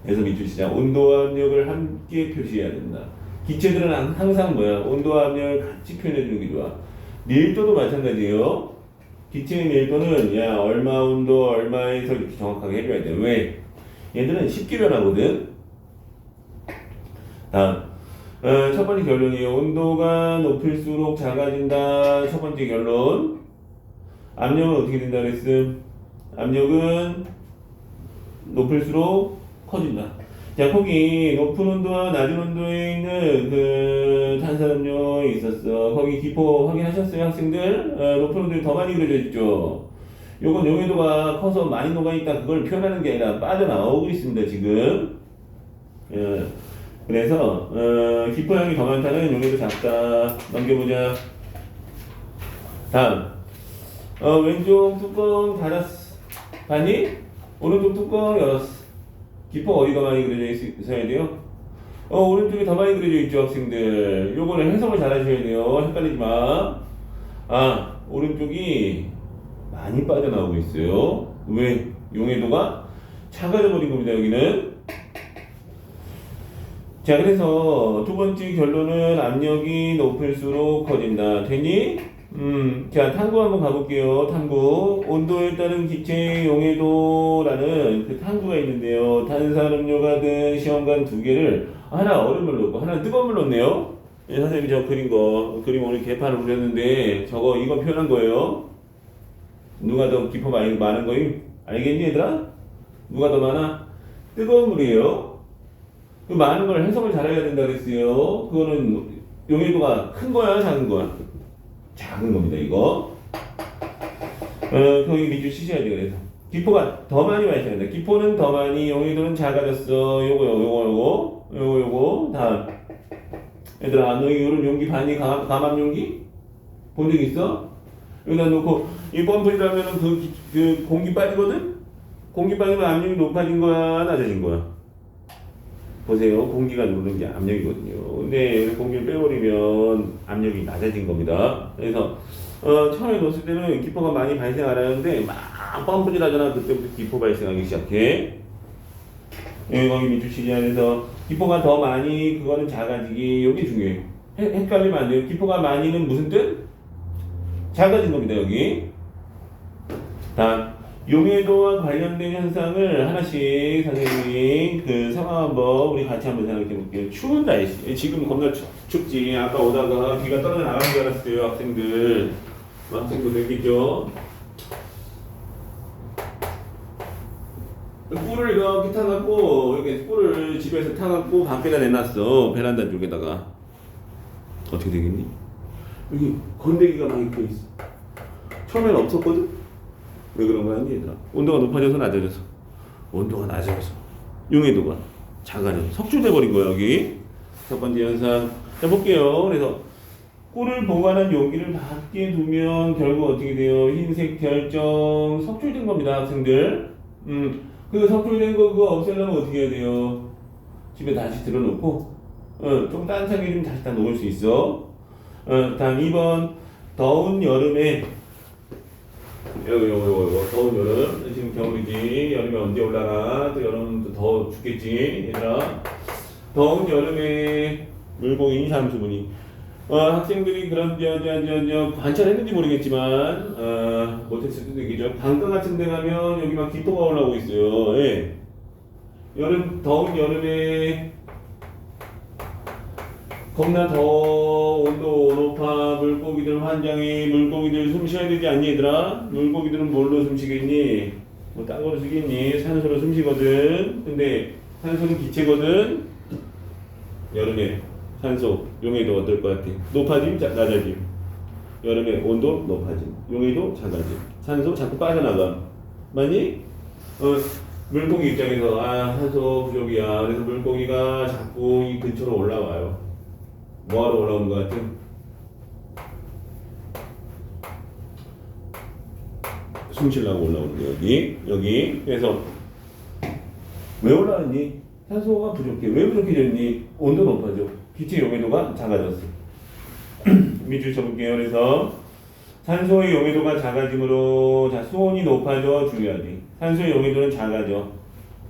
그래서 밑줄 치자. 온도와 압력을 함께 표시해야 된다. 기체들은 항상 온도와 압력을 같이 표현해 주는 게 좋아. 밀도도 마찬가지예요. 기체의 밀도는 얼마 온도 얼마에서 이렇게 정확하게 해줘야 돼. 왜? 얘들은 쉽게 변하거든. 다음. 첫 번째 결론이에요. 온도가 높을수록 작아진다. 첫 번째 결론. 압력은 어떻게 된다 그랬음? 압력은 높을수록 커진다. 자, 거기 높은 온도와 낮은 온도에 있는 그 탄산음료 있었어. 거기 기포 확인하셨어요, 학생들? 높은 온도에 더 많이 그려져 있죠. 요건 용해도가 커서 많이 녹아있다. 그걸 표현하는 게 아니라 빠져나오고 있습니다, 지금. 그래서 기포량이 더 많다는 용해도 작다. 넘겨보자. 다음. 왼쪽 뚜껑 닫았어. 봤니? 오른쪽 뚜껑 열었어. 기포 어디가 많이 그려져 있어야 돼요? 오른쪽에 더 많이 그려져 있죠, 학생들. 요거는 해석을 잘 하셔야 돼요. 헷갈리지 마. 오른쪽이 많이 빠져나오고 있어요. 왜? 용해도가 작아져 버린 겁니다, 여기는. 자, 그래서 두 번째 결론은 압력이 높을수록 커진다. 됐니? 자, 탐구 한번 가볼게요. 탐구. 온도에 따른 기체의 용해도라는 그 탐구가 있는데요. 탄산음료가 시험관 2개를 하나 얼음물 넣고 하나 뜨거운 물 넣네요. 선생님이 저 그림 오늘 개판을 그렸는데 이거 표현한 거예요. 누가 더 기포 많은 거임? 알겠니, 얘들아? 누가 더 많아? 뜨거운 물이에요. 그 많은 걸 해석을 잘해야 된다 그랬어요. 그거는 용해도가 큰 거야, 작은 거야? 작은 겁니다, 이거. 거기 밑줄 치셔야 돼, 그래서. 기포가 더 많이 발생한다. 기포는 더 많이, 용해도는 작아졌어. 요거. 다음. 얘들아, 너희 이런 용기 봤니? 감압 용기? 본 적 있어? 여기다 놓고, 이 펌프라면은 그 공기 빠지거든? 공기 빠지면 압력이 높아진 거야, 낮아진 거야? 보세요. 공기가 누르는 게 압력이거든요. 근데 공기를 빼버리면 압력이 낮아진 겁니다. 그래서 처음에 넣었을 때는 기포가 많이 발생 안 하는데 막 펌프질 하잖아. 그때부터 기포 발생하기 시작해. 거기 밑줄 치지 않아서 기포가 더 많이 그거는 작아지기. 여기 중요해요. 헷갈리면 안 돼요. 기포가 많이는 무슨 뜻? 작아진 겁니다. 여기. 다음. 용해도와 관련된 현상을 하나씩 선생님이 그 상황 한번 우리 같이 한번 생각해 볼게요. 추운 날씨. 지금 겁나 춥지. 아까 오다가 비가 떨어져 나간 줄 알았어요, 학생들. 학생들 느끼죠? 꿀을 이렇게 타갖고 이렇게 꿀을 집에서 타갖고 밖에다 내놨어. 베란다 쪽에다가. 어떻게 되겠니? 여기 건더기가 많이 껴있어. 처음에는 없었거든? 왜 그런 거야, 얘들아? 온도가 높아져서 낮아져서. 온도가 낮아져서 용해도가 작아져서 석출돼버린 거야, 여기. 첫 번째 현상. 자, 볼게요. 그래서 꿀을 보관한 용기를 밖에 두면 결국 어떻게 돼요? 흰색 결정 석출된 겁니다, 학생들. 그 석출된 거 그거 없애려면 어떻게 해야 돼요? 집에 다시 들어놓고 좀 따뜻하게 좀 다시 다 놓을 수 있어. 다음 2번 더운 여름에 요거 더운 여름 지금 겨울이지. 여름에 언제 올라가? 또 여름은 또 더 죽겠지, 얘들아. 더운 여름에 물고기 잠수분이 학생들이 그런 관찰했는지 모르겠지만 못했을 수도 있겠죠. 강가 같은 데 가면 여기 막 기포가 올라오고 있어요. 예. 더운 여름에 겁나 더워, 온도 높아, 물고기들 환장해. 물고기들 숨 쉬어야 되지 않니, 얘들아? 물고기들은 뭘로 숨 쉬겠니? 뭐 딴 거로 쉬겠니? 산소로 숨 쉬거든. 근데 산소는 기체거든. 여름에 산소 용해도 어떨 것 같아? 높아짐, 낮아짐. 여름에 온도 높아짐, 용해도 작아짐. 산소 자꾸 빠져나감. 맞니? 물고기 입장에서 산소 부족이야. 그래서 물고기가 자꾸 이 근처로 올라와요. 뭐하러 올라오는 것 같아? 숨 쉬려고 올라오는 거 여기. 그래서 왜 올라왔니? 산소가 부족해. 왜 부족해졌니? 온도 높아져. 기체 용해도가 작아졌어. 밑줄 쳐볼게요. 그래서 산소의 용해도가 작아지므로 자 수온이 높아져. 중요하지. 산소의 용해도는 작아져.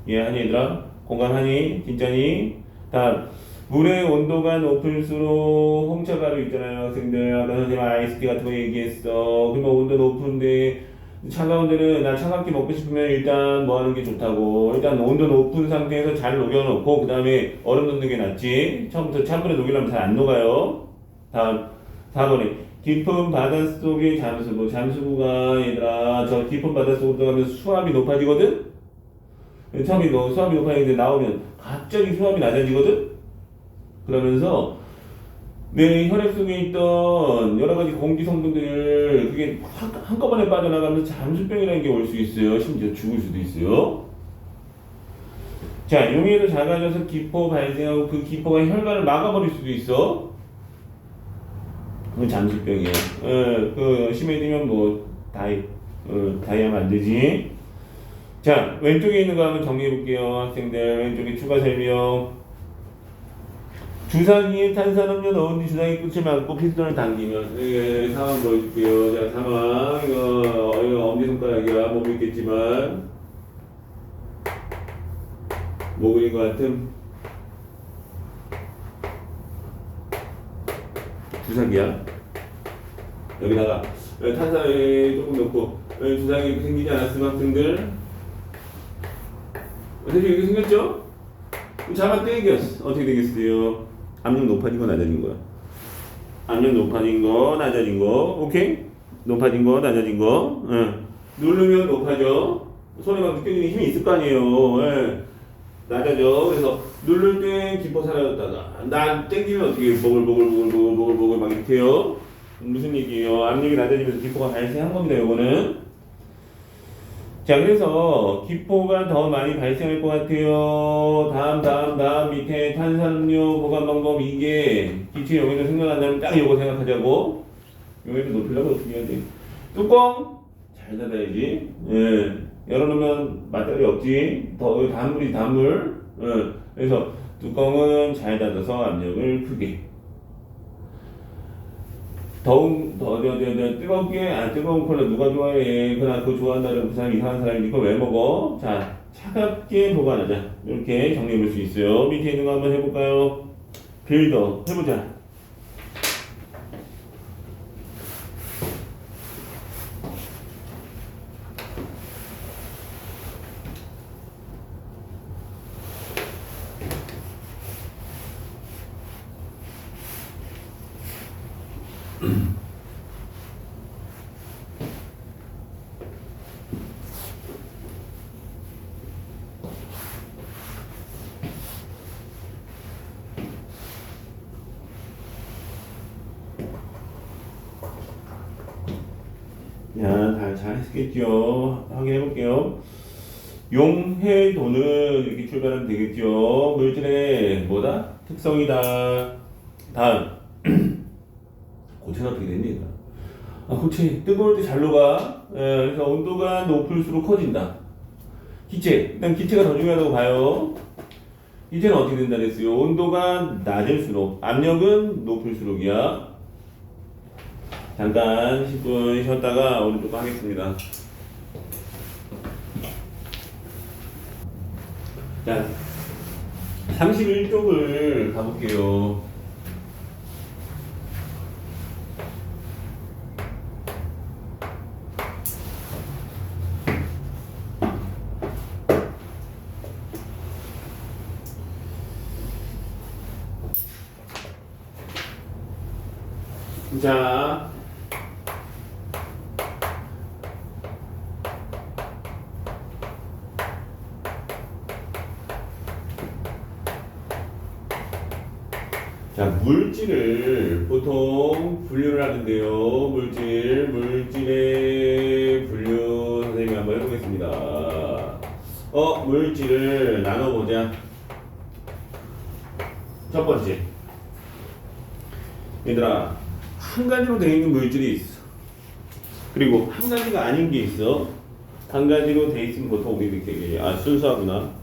이해하니, 얘들아? 공감하니? 진짜니? 다음 물의 온도가 높을수록 홍차가루 있잖아요, 학생들. 아까 선생님 아이스티 같은 거 얘기했어. 그러면 온도 높은데 차가운 데는 나 차갑게 먹고 싶으면 일단 뭐 하는 게 좋다고. 일단 온도 높은 상태에서 잘 녹여놓고 그 다음에 얼음 넣는 게 낫지. 처음부터 찬물에 녹이려면 잘 안 녹아요. 다음 4번에 깊은 바닷속의 잠수부. 잠수부가 얘들아 저 깊은 바닷속으로 들어가면 수압이 높아지거든. 처음에 수압이 높아지는데 나오면 갑자기 수압이 낮아지거든. 그러면서 내 혈액 속에 있던 여러 가지 공기 성분들 그게 한꺼번에 빠져나가면서 잠수병이라는 게 올 수 있어요. 심지어 죽을 수도 있어요. 자, 용해도 작아져서 기포 발생하고 그 기포가 혈관을 막아버릴 수도 있어. 그건 잠수병이야. 그 심해지면 뭐 다이하면 안 되지. 자, 왼쪽에 있는 거 한번 정리해 볼게요, 학생들. 왼쪽에 추가 설명. 주사기에 탄산음료 넣은 뒤 주사기 끝을 막고 피스톤을 당기면 상황 보여줄게요. 자, 상황 이거 엄지손가락이야. 못 믿겠지만 뭐 그린 것 같음? 주사기야. 여기다가 탄산을 조금 넣고 주사기 생기지 않았으면 학생들 어떻게 이렇게 생겼죠? 잡아 당겼어. 어떻게 되겠어요? 압력 높아진 거 낮아진 거야. 압력 높아진 거 낮아진 거. 오케이? 높아진 거 낮아진 거. 누르면 높아져. 손에 막 느껴지는 힘이 있을 거 아니에요. 낮아져. 그래서 누를 때 기포 사라졌다가 나 땡기면 어떻게 보글보글 막 이렇게 해요. 무슨 얘기예요? 압력이 낮아지면서 기포가 발생한 겁니다. 요거는. 자, 그래서 기포가 더 많이 발생할 것 같아요. 다음 밑에 탄산음료 보관 방법. 이게 기체 용해도 생각한다면 딱 요거 생각하자고. 용해도 높이려면 어떻게 해야 돼? 뚜껑 잘 닫아야지. 열어놓으면 맛살이 없지. 단물. 그래서 뚜껑은 잘 닫아서 압력을 크게. 뜨거운 콜라 누가 좋아해? 그냥 그거 좋아한다는 그 사람 이상한 사람이 이거 왜 먹어? 자, 차갑게 보관하자. 이렇게 정리해 볼 수 있어요. 밑에 있는 거 한번 해볼까요? 빌더 해보자. 야, 다 잘했겠죠. 확인해 볼게요. 용해도는 이렇게 출발하면 되겠죠. 물질의 뭐다? 특성이다. 다음. 고체는 어떻게 됩니까? 고체 뜨거울 때 잘 녹아. 그래서 온도가 높을수록 커진다. 기체. 일단 기체가 더 중요하다고 봐요. 기체는 어떻게 된다 그랬어요? 온도가 낮을수록, 압력은 높을수록이야. 잠깐 10분 쉬었다가 오른쪽 하겠습니다. 자, 31쪽을 가볼게요. 자, 물질을 보통 분류를 하는데요. 물질의 분류 선생님이 한번 해보겠습니다. 물질을 나눠보자. 첫 번째. 얘들아, 한 가지로 되어 있는 물질이 있어. 그리고 한 가지가 아닌 게 있어. 한 가지로 되어 있으면 보통 우리 이렇게 얘기해. 순수하구나.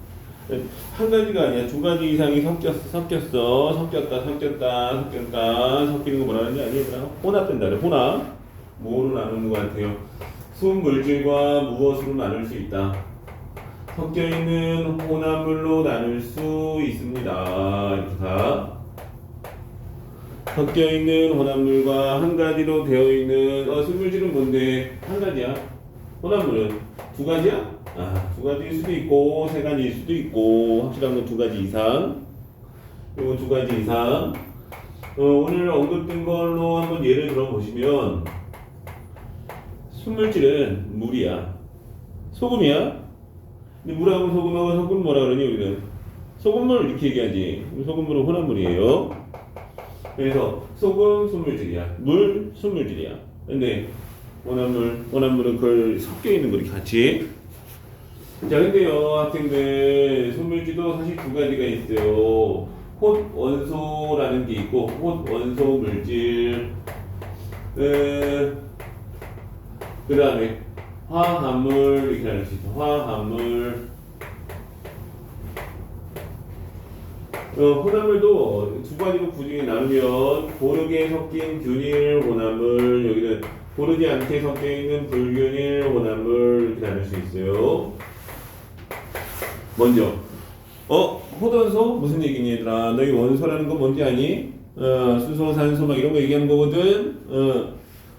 한 가지가 아니야. 두 가지 이상이 섞였다. 섞이는 거 뭐라 하는지 아니야? 혼합된다 그래. 혼합. 뭐로 나누는 것 같아요? 순물질과 무엇으로 나눌 수 있다. 섞여있는 혼합물로 나눌 수 있습니다. 이렇게 가. 섞여있는 혼합물과 한 가지로 되어있는 순물질은 뭔데? 한 가지야. 혼합물은 두 가지야? 두 가지일 수도 있고 세 가지일 수도 있고 확실한 건 두 가지 이상. 이건 두 가지 이상. 오늘 언급된 걸로 한번 예를 들어 보시면 순물질은 물이야. 소금이야. 근데 물하고 소금하고 소금 뭐라 그러니 우리는? 소금물 이렇게 얘기하지. 소금물은 혼합물이에요. 그래서 소금 순물질이야. 물 순물질이야. 근데 혼합물은 그걸 섞여 있는 거리 같이. 자, 근데요, 학생들, 순물질도 사실 두 가지가 있어요. 홑 원소라는 게 있고, 홑 원소 물질. 그 다음에 화합물, 이렇게 나눌 수 있어. 화합물. 혼합물도 두 가지로 굳이 나누면, 고르게 섞인 균일 혼합물, 여기는 고르지 않게 섞여 있는 불균일 혼합물, 이렇게 나눌 수 있어요. 먼저 호돈소 무슨 얘기니 얘들아? 너희 원소라는 건 뭔지 아니? 수소, 산소 막 이런 거 얘기하는 거거든.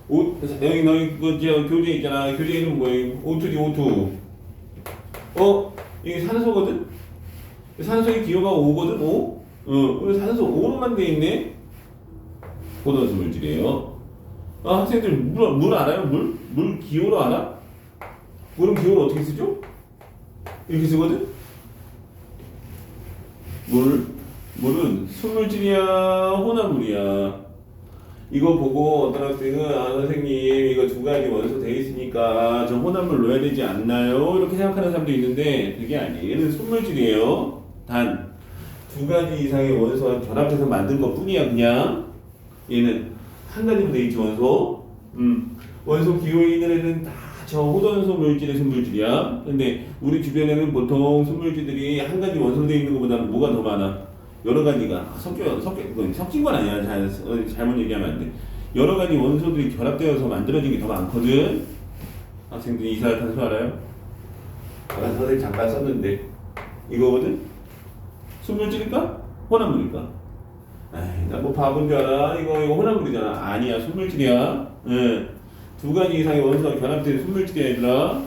여기 너희 그 교재 있잖아. 교재 이름 뭐예요? O2지 O2. 이게 산소거든. 산소의 기호가 5거든. 5. 그래서 산소 5로만 돼 있네. 호돈소 물질이에요. 학생들 물 알아요? 물 기호로 알아? 물은 기호를 어떻게 쓰죠? 이렇게 쓰거든. 물은 순물질이야, 혼합물이야. 이거 보고 어떤 학생은 선생님 이거 두 가지 원소 돼 있으니까 저 혼합물 넣어야 되지 않나요? 이렇게 생각하는 사람도 있는데 그게 아니에요. 얘는 순물질이에요. 단 두 가지 이상의 원소와 결합해서 만든 것 뿐이야. 그냥 얘는 한 가지로 돼 있지. 원소 기호에 있는 애는 다 저 호돈소 물질의 순물질이야. 근데 우리 주변에는 보통 순물질들이 한 가지 원소로 되어 있는 것보다는 뭐가 더 많아? 여러 가지가 섞인 건 아니야. 잘못 얘기하면 안 돼. 여러 가지 원소들이 결합되어서 만들어진 게 더 많거든. 학생들이 이산화탄소 알아요? 아까 선생님 잠깐 썼는데 이거거든? 순물질일까? 혼합물일까? 나 뭐 바본 줄 알아? 이거 혼합물이잖아. 아니야, 순물질이야. 두 가지 이상의 원소가 결합된 순물질이야, 얘들아.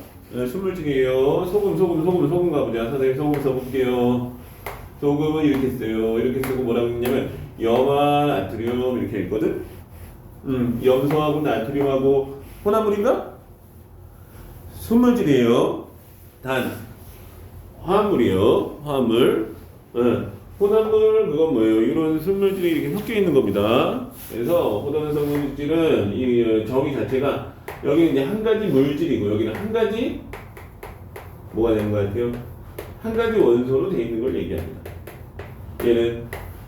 순물질이에요. 소금 가보자. 선생님 소금 써볼게요. 소금은 이렇게 써요. 이렇게 쓰고 뭐라고 했냐면 염화, 나트륨 이렇게 있거든. 염소하고 나트륨하고 혼합물인가? 순물질이에요. 단 화합물이요. 화합물. 혼합물 그건 뭐예요? 이런 순물질이 이렇게 섞여 있는 겁니다. 그래서 호돈성 물질은 이 정의 자체가 여기는 이제 한 가지 물질이고 여기는 한 가지 뭐가 되는 것 같아요? 한 가지 원소로 되어 있는 걸 얘기합니다. 얘는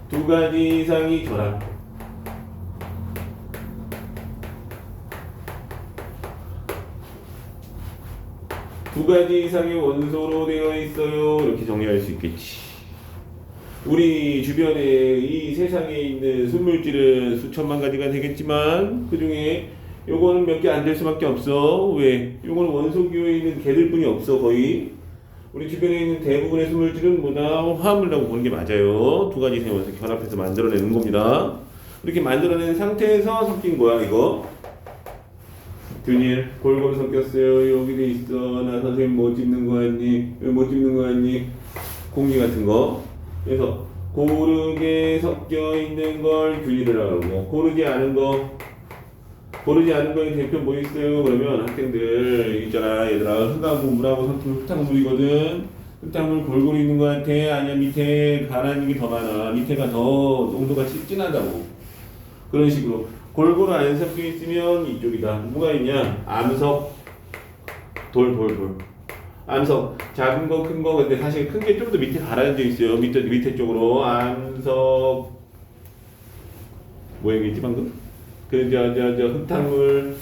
두 가지 이상이 결합. 두 가지 이상의 원소로 되어 있어요. 이렇게 정리할 수 있겠지. 우리 주변에 이 세상에 있는 순물질은 수천만 가지가 되겠지만 그 중에 요거는 몇 개 안 될 수밖에 없어. 왜? 요거는 원소 기호에 있는 개들뿐이 없어 거의. 우리 주변에 있는 대부분의 순물질은 뭐다? 화합물이라고 보는 게 맞아요. 두 가지 이상의 원소 결합해서 만들어내는 겁니다. 이렇게 만들어낸 상태에서 섞인 거야 이거. 균일 골고루 섞였어요. 여기도 있어. 나 선생님 못 집는 거 같니? 왜 못 집는 거 같니? 공기 같은 거. 그래서 고르게 섞여 있는 걸 균일을 하고 고르지 않은 거의 대표 뭐 있어요? 그러면 학생들 있잖아. 얘들아 흙하고 물하고 섞이면 흙탕물이거든. 흙탕물 골고루 있는 거 같아? 아니면 밑에 가라앉는 게 더 많아? 밑에가 더 농도가 진하다고. 그런 식으로 골고루 안 섞여 있으면 이쪽이다. 뭐가 있냐? 암석, 돌. 암석, 작은 거, 큰 거. 근데 사실 큰 게 좀 더 밑에 가라앉아 있어요. 밑에 쪽으로. 암석, 뭐 얘기했지 방금? 흙탕물.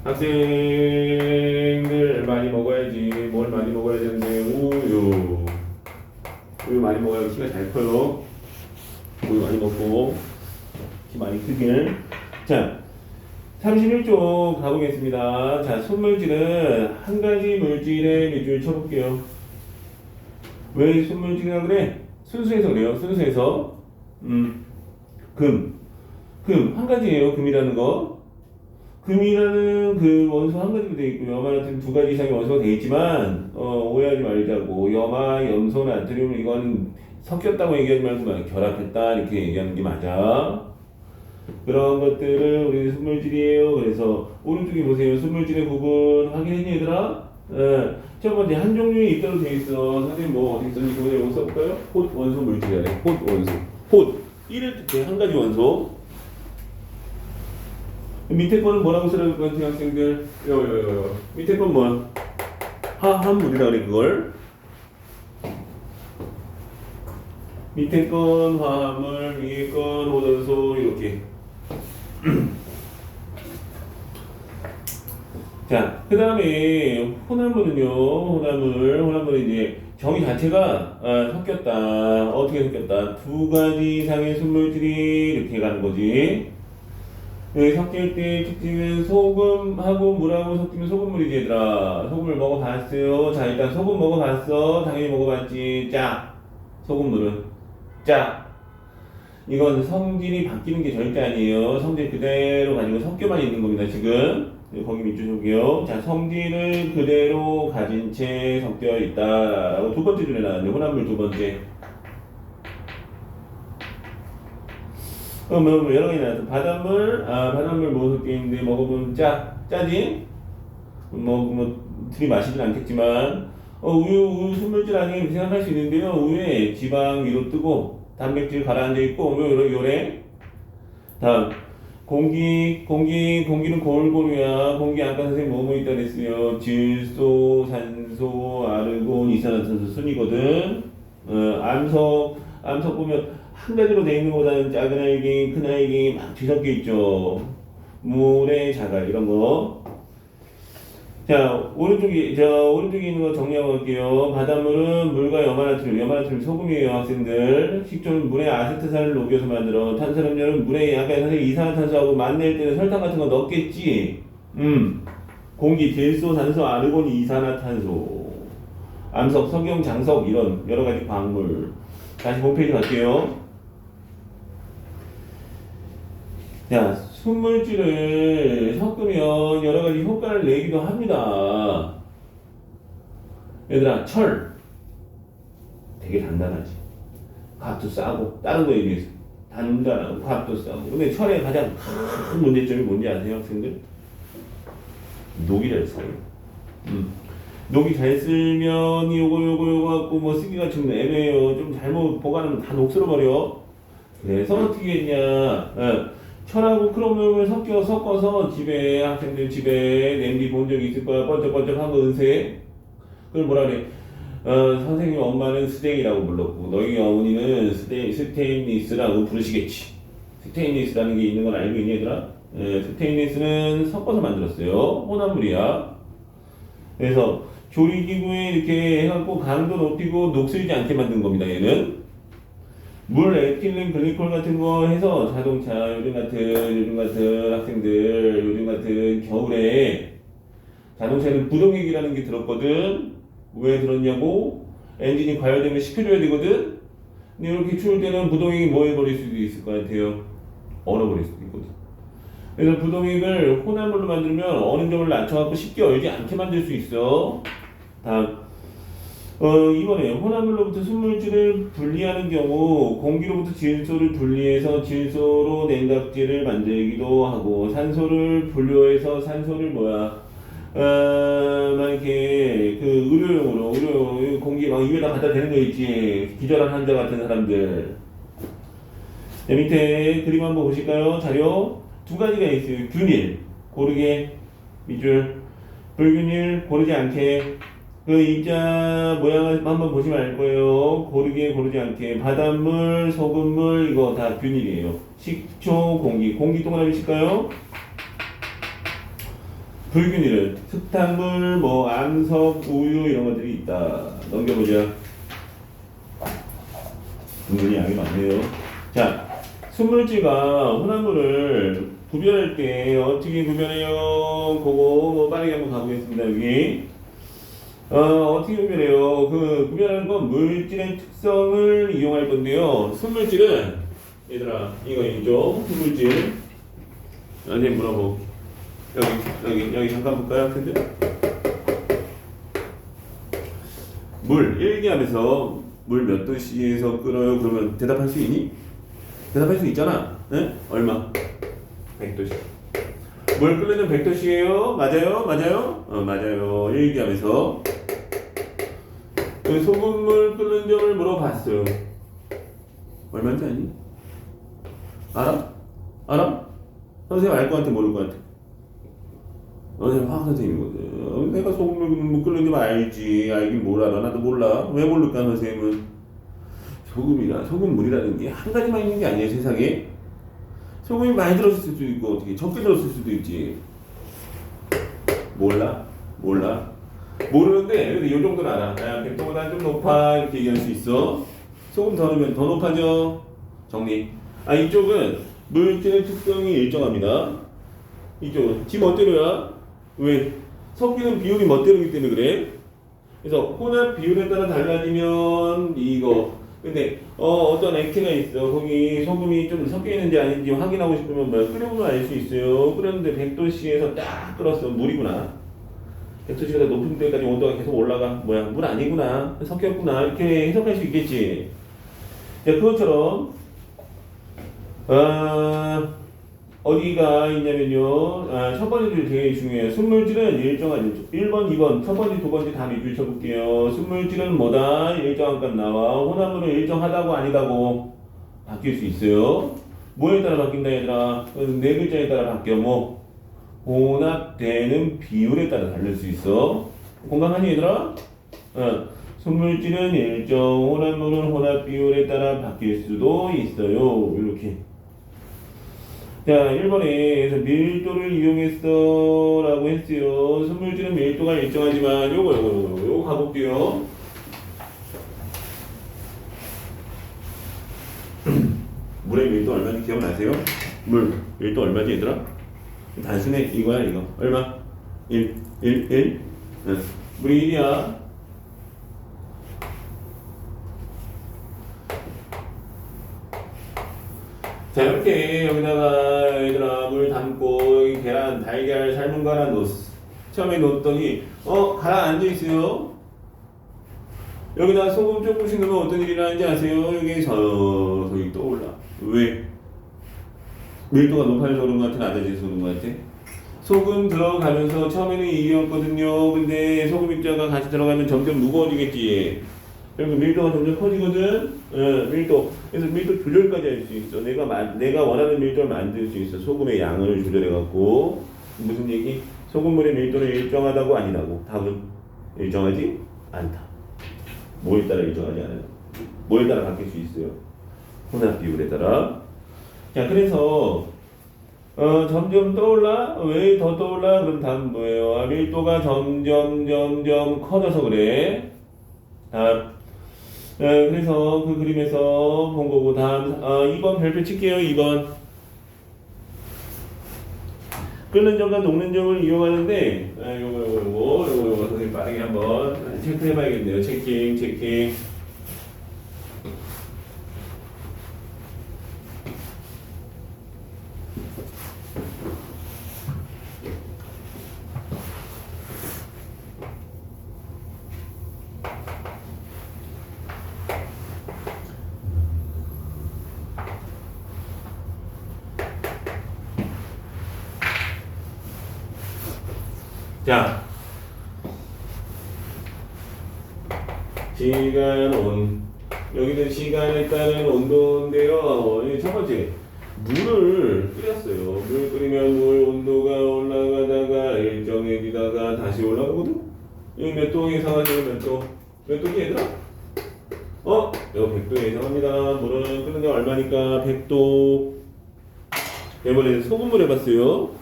학생들 많이 먹어야지. 뭘 많이 먹어야 되는데, 우유 많이 먹어야 키가 잘 커요. 우유 많이 먹고, 키 많이 크길. 자, 31쪽 가보겠습니다. 자, 순물질은 한 가지 물질의 밑줄 쳐볼게요. 왜 순물질이라 그래? 순수해서 그래요. 순수해서. 금 한 가지예요. 금이라는 거. 금이라는 그 원소 한 가지로 되어 있고요. 염화 나트륨 두 가지 이상의 원소가 되어 있지만 오해하지 말자고. 염화, 염소, 나트륨 이거는 섞였다고 얘기하지 말고 결합했다 이렇게 얘기하는 게 맞아. 그런 것들을 우리 순물질이에요. 그래서 오른쪽에 보세요. 순물질의 구분 확인했니 얘들아? 첫 번째 한 종류의 입자로 되어 있어. 선생님 뭐 어디 있었니? 그거 이거 써볼까요? 폿 원소 물질이래. 폿 원소. 폿 1을 뜻해. 한 가지 원소. 밑에 거는 뭐라고 쓰라고 할 것 같아요, 학생들? 밑에 건 뭐야? 화합물이라 그래, 그걸. 밑에 건 화합물, 위에 건 호전소, 이렇게. 자, 그 다음에 혼합물은요, 혼합물은 이제 정의 자체가 섞였다. 어떻게 섞였다? 두 가지 이상의 순물질이 이렇게 가는 거지. 여기 섞일 때 특징은 소금하고 물하고 섞이면 소금물이지 얘들아. 소금을 먹어봤어요. 자, 일단 소금 먹어봤어. 당연히 먹어봤지. 짜. 소금물은 짜. 이건 성질이 바뀌는 게 절대 아니에요. 성질 그대로 가지고 섞여만 있는 겁니다 지금. 거기 밑줄 쳐볼게요. 자, 성질을 그대로 가진 채 섞여 있다라고 두 번째 줄에 나왔는데 혼합물 두 번째. 뭐 여러 가지 나왔어. 바닷물 뭐 섞여 있는데 먹어보면 짜지? 들이마시진 않겠지만 우유 순물질 아니에요 생각할 수 있는데요. 우유에 지방 위로 뜨고 단백질 가라앉아 있고 요래. 다음 공기는 골고루야. 공기 아까 선생님 뭐뭐 있다 그랬어요. 질소, 산소, 아르곤, 이산화탄소 순이거든. 암석 보면 한 가지로 되어 있는 것보다는 작은 알갱이, 큰 알갱이 막 뒤섞여 있죠. 물의 자갈 이런 거. 자, 오른쪽에 있는 거 정리하고 갈게요. 바닷물은 물과 염화나트륨 소금이에요, 학생들. 식초는 물에 아세트산을 녹여서 만들어. 탄산음료는 물에 아까 선생님 이산화탄소하고 만낼 때는 설탕 같은 거 넣겠지. 공기, 질소, 산소, 아르곤, 이산화탄소. 암석, 석영, 장석 이런 여러 가지 광물. 다시 홈페이지 갈게요. 자, 순물질을 섞으면 여러 가지 효과를 내기도 합니다. 얘들아, 철 되게 단단하지. 값도 싸고 다른 거에 비해서 단단하고 값도 싸고. 근데 철의 가장 큰 문제점이 뭔지 아세요, 학생들? 녹이 잘 써요. 녹이 잘 쓰면 요거 갖고 뭐 쓰기가 좀 애매해요. 좀 잘못 보관하면 다 녹슬어 버려. 그래서 어떻게 했냐? 철하고 크롬을 섞어서 집에 학생들 집에 냄비 본 적이 있을 거야. 번쩍번쩍한 거 은색. 그걸 뭐라 그래? 선생님 엄마는 스댕이라고 불렀고 너희 어머니는 스테인리스라고 부르시겠지. 스테인리스라는 게 있는 건 알고 있니 얘들아? 스테인리스는 섞어서 만들었어요. 혼합물이야. 그래서 조리기구에 이렇게 해갖고 강도 높이고 녹슬지 않게 만든 겁니다. 얘는 물, 에틸렌 글리콜 같은 거 해서 자동차 요즘 같은 학생들 요즘 같은 겨울에 자동차는 부동액이라는 게 들었거든. 왜 들었냐고? 엔진이 과열되면 식혀줘야 되거든. 근데 이렇게 추울 때는 부동액이 뭐 해버릴 수도 있을 것 같아요. 얼어버릴 수도 있거든. 그래서 부동액을 혼합물로 만들면 어느 점을 낮춰갖고 쉽게 얼지 않게 만들 수 있어. 다음. 이번에 혼합물로부터 순물질을 분리하는 경우 공기로부터 질소를 분리해서 질소로 냉각제를 만들기도 하고 산소를 분류해서 산소를 막 이렇게 그 의료 공기 막 입에다 갖다 대는 거 있지. 기절한 환자 같은 사람들. 자, 밑에 그림 한번 보실까요? 자료 두 가지가 있어요. 균일 고르게 밑줄, 불균일 고르지 않게. 그 입자 모양을 한번 보시면 알 거예요. 고르지 않게. 바닷물, 소금물 이거 다 균일이에요. 식초, 공기 동그라미 칠까요? 불균일은 흙탕물, 암석, 우유 이런 것들이 있다. 넘겨보자. 은근히 양이 많네요. 자, 순물질과 혼합물을 구별할 때 어떻게 구별해요? 그거 빠르게 한번 가보겠습니다. 여기. 어떻게 구별해요? 그 구별하는 건 물질의 특성을 이용할 건데요. 순물질은 얘들아 이거 있죠? 순물질. 선생님 물어보. 여기 잠깐 볼까요, 학생들? 물 일기하면서 물 몇 도씨에서 끓어요? 그러면 대답할 수 있니? 대답할 수 있잖아. 네? 얼마? 100도씨. 물 끓는 100도씨예요? 맞아요? 맞아요. 일기하면서 그 소금물 끓는 점을 물어봤어요. 얼마인지 아니? 알아? 선생님 알 것 같아, 모를 것 같아? 선생님 화학 선생님이거든. 내가 소금물 끓는 점 알지. 알긴 뭘 알아? 나도 몰라. 왜 모를까 선생님은? 소금물이라는 게 한 가지만 있는 게 아니에요, 세상에. 소금이 많이 들었을 수도 있고 어떻게 적게 들었을 수도 있지. 몰라. 모르는데 이 정도는 알아. 야, 100도보다 좀 높아 이렇게 얘기할 수 있어. 소금 더 넣으면 더 높아져. 정리. 이쪽은 물질의 특성이 일정합니다. 이쪽은 지 멋대로야. 왜? 섞이는 비율이 멋대로이기 때문에 그래. 그래서 혼합 비율에 따라 달라지면 이거. 근데 어떤 액체가 있어. 거기 소금이 좀 섞여 있는지 아닌지 확인하고 싶으면 끓여보면 알 수 있어요. 끓였는데 100도씨에서 딱 끓었어. 물이구나. 100도씨보다 높은 데까지 온도가 계속 올라가. 물 아니구나. 섞였구나. 이렇게 해석할 수 있겠지. 자, 그것처럼 어디가 있냐면요. 첫 번째 줄 되게 중요해요. 순물질은 일정하죠. 1번, 2번, 첫 번째, 두 번째 다 밑줄 쳐볼게요. 순물질은 뭐다? 일정한 값 나와. 혼합물은 일정하다고 아니다고 바뀔 수 있어요. 뭐에 따라 바뀐다 얘들아? 네 글자에 따라 바뀌어. 혼합되는 비율에 따라 다를 수 있어. 공감하니 얘들아? 순물질은 일정, 혼합물은 혼합 비율에 따라 바뀔 수도 있어요. 이렇게. 자, 1번에 밀도를 이용했어 라고 했어요. 순물질은 밀도가 일정하지만 요거 가볼게요. 물의 밀도 얼마인지 기억나세요? 물 밀도 얼마지 얘들아? 단순해. 이거야 이거. 얼마? 1 물이 1이야. 자, 이렇게 여기다가 얘들아 물 담고 여기 계란, 달걀 삶은 거 하나 넣었어. 처음에 넣었더니 가라앉아 있어요. 여기다 소금 조금씩 넣으면 어떤 일이 나는지 아세요? 여기 서서히 떠올라. 왜? 밀도가 높아져서 그런 것 같아? 낮아져서 그런 것 같아? 소금 들어가면서 처음에는 2였거든요. 근데 소금 입자가 같이 들어가면 점점 무거워지겠지. 그리고 밀도가 점점 커지거든. 밀도. 그래서 밀도 조절까지 할 수 있어. 내가 원하는 밀도를 만들 수 있어. 소금의 양을 조절해 갖고. 무슨 얘기? 소금물의 밀도는 일정하다고 아니라고. 답은 일정하지 않다. 뭐에 따라 일정하지 않아요? 뭐에 따라 바뀔 수 있어요? 혼합 비율에 따라. 자, 그래서 점점 떠올라? 왜 더 떠올라? 그럼 답은 뭐예요? 밀도가 점점 커져서 그래. 답. 그래서 그 그림에서 본 거고 다음 2번 별표 칠게요. 2번. 끓는 점과 녹는 점을 이용하는데 요거 선생님 빠르게 한번 체크해 봐야겠네요. 체킹. 자, 시간 온. 여기는 시간에 따른 온도인데요. 첫 번째, 물을 끓였어요. 물 끓이면 물 온도가 올라가다가 일정해지다가 다시 올라가거든? 여기 몇 도 예상하세요? 몇 도? 몇 도지 얘들아? 이거 100도 예상합니다. 물은 끓는 게 얼마니까 100도. 이번에는 소금물 해봤어요.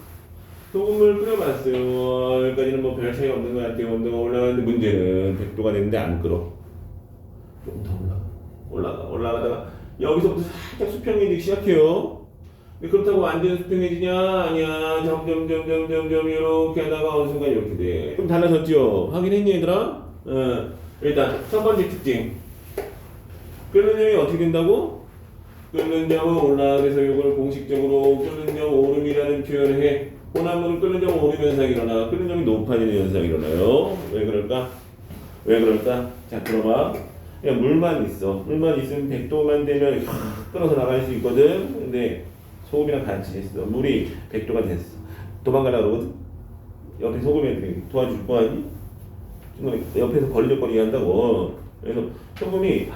소금물 끓여봤어요. 여기까지는 뭐 별 차이 없는 것 같아요. 온도가 올라가는데 문제는 100도가 됐는데 안 끓어. 조금 더 올라가다가 여기서부터 살짝 수평해지기 시작해요. 근데 그렇다고 완전 수평해지냐? 아니야. 점점 이렇게 하다가 어느 순간 이렇게 돼. 좀 달라졌죠? 확인했니 얘들아? 일단 첫 번째 특징. 끓는 점이 어떻게 된다고? 끓는 점은 올라. 그래서 이걸 공식적으로 끓는 점 오름이라는 표현을 해. 혼합물은 끓는 점은 오름 현상이 일어나. 끓는 점이 높아지는 현상이 일어나요. 왜 그럴까? 자, 들어봐. 그냥 물만 있으면 100도만 되면 확 끓어서 나갈 수 있거든. 근데 소금이랑 같이 했어. 물이 100도가 됐어. 도망가려고 그러거든. 옆에 소금 애들이 도와줄 거 아니? 옆에서 걸리적거리게 한다고. 그래서 소금이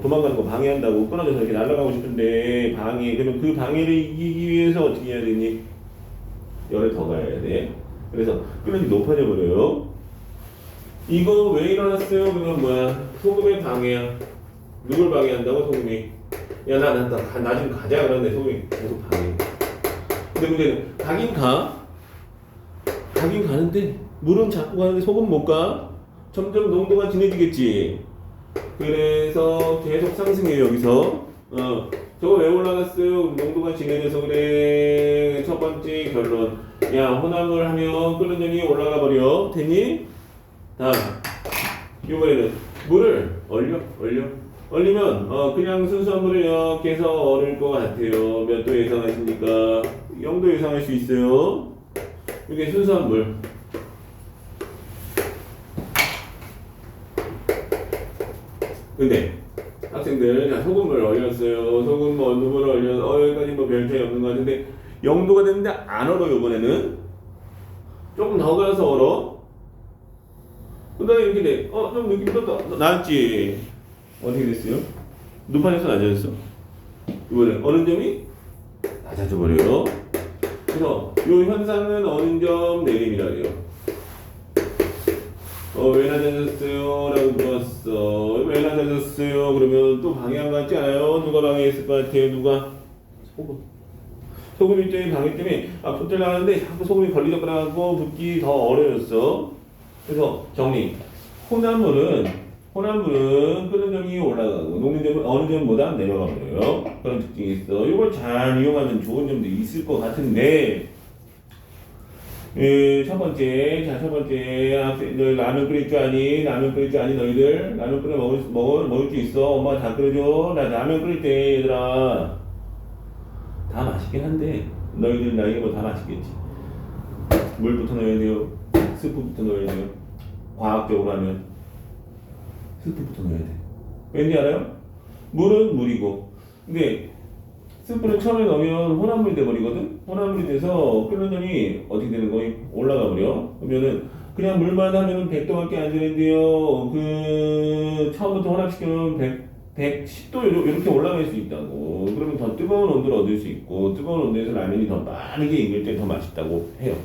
도망가는 거 방해한다고. 끊어져서 이렇게 날아가고 싶은데 그러면 그 방해를 이기기 위해서 어떻게 해야 되니? 열을 더 가야 돼. 그래서 끓는지 높아져 버려요. 이거 왜 일어났어요? 그건 뭐야? 소금의 방해야. 누굴 방해한다고? 소금이. 야, 나 좀 가자. 그러는데 소금이 계속 방해. 근데 문제는 가긴 가는데 물은 자꾸 가는데 소금 못 가. 점점 농도가 진해지겠지. 그래서 계속 상승해요. 여기서. 저거 왜 올라갔어요? 농도가 진해져서 그래. 첫 번째 결론. 야, 혼합을 하면 끓는 점이 올라가 버려. 됐니? 다음. 이번에는 물을 얼리면 그냥 순수한 물을 이렇게 해서 얼을 것 같아요. 몇 도 예상하십니까? 0도 예상할 수 있어요. 이게 순수한 물. 근데 학생들, 자, 소금을 얼렸어요. 물을 얼려서 여기까지 뭐 별 차이 없는 것 같은데 0도가 됐는데 안 얼어. 이번에는 조금 더 가서 얼어. 그 다음에 이렇게 돼. 좀 느낌 더 나았지. 어떻게 됐어요? 높아졌어, 낮아졌어? 이번에 어느 점이 낮아져 버려요. 그래서 이 현상은 어느 점 내림이라 해요. 왜 낮아졌어요? 라고 물었어. 왜 낮아졌어요? 그러면 또 방해한 것 같지 않아요? 누가 방해했을 것 같아요? 누가? 소금 일정의 방해 때문에 붙들 나가는데 자꾸 소금이 걸리적거려가지고 붙기 더 어려웠어. 그래서 정리. 혼합물은 끓는 점이 올라가고 녹는 점은 어느 점보다 내려가 버려요. 그런 특징이 있어. 이걸 잘 이용하면 좋은 점도 있을 것 같은데, 첫 번째, 너희 라면 끓일 줄 아니? 너희들? 라면 끓여 먹을 줄 있어? 엄마가 다 끓여줘? 나 라면 끓일 때, 얘들아. 다 맛있긴 한데, 너희들 나이에 뭐 다 맛있겠지. 물부터 넣어야 돼요. 스프부터 넣어야 돼요. 과학적으로 하면. 스프부터 넣어야 돼. 왠지 알아요? 물은 물이고. 근데, 스프를 처음에 넣으면 혼합물이 돼버리거든? 혼합물이 돼서 끓는 점이 어떻게 되는 거야? 올라가 버려. 그러면은 그냥 물만 하면은 100도밖에 안 되는데요. 그 처음부터 혼합시키면 110도 이렇게 올라갈 수 있다고. 그러면 더 뜨거운 온도를 얻을 수 있고 뜨거운 온도에서 라면이 더 빠르게 익을 때 더 맛있다고 해요.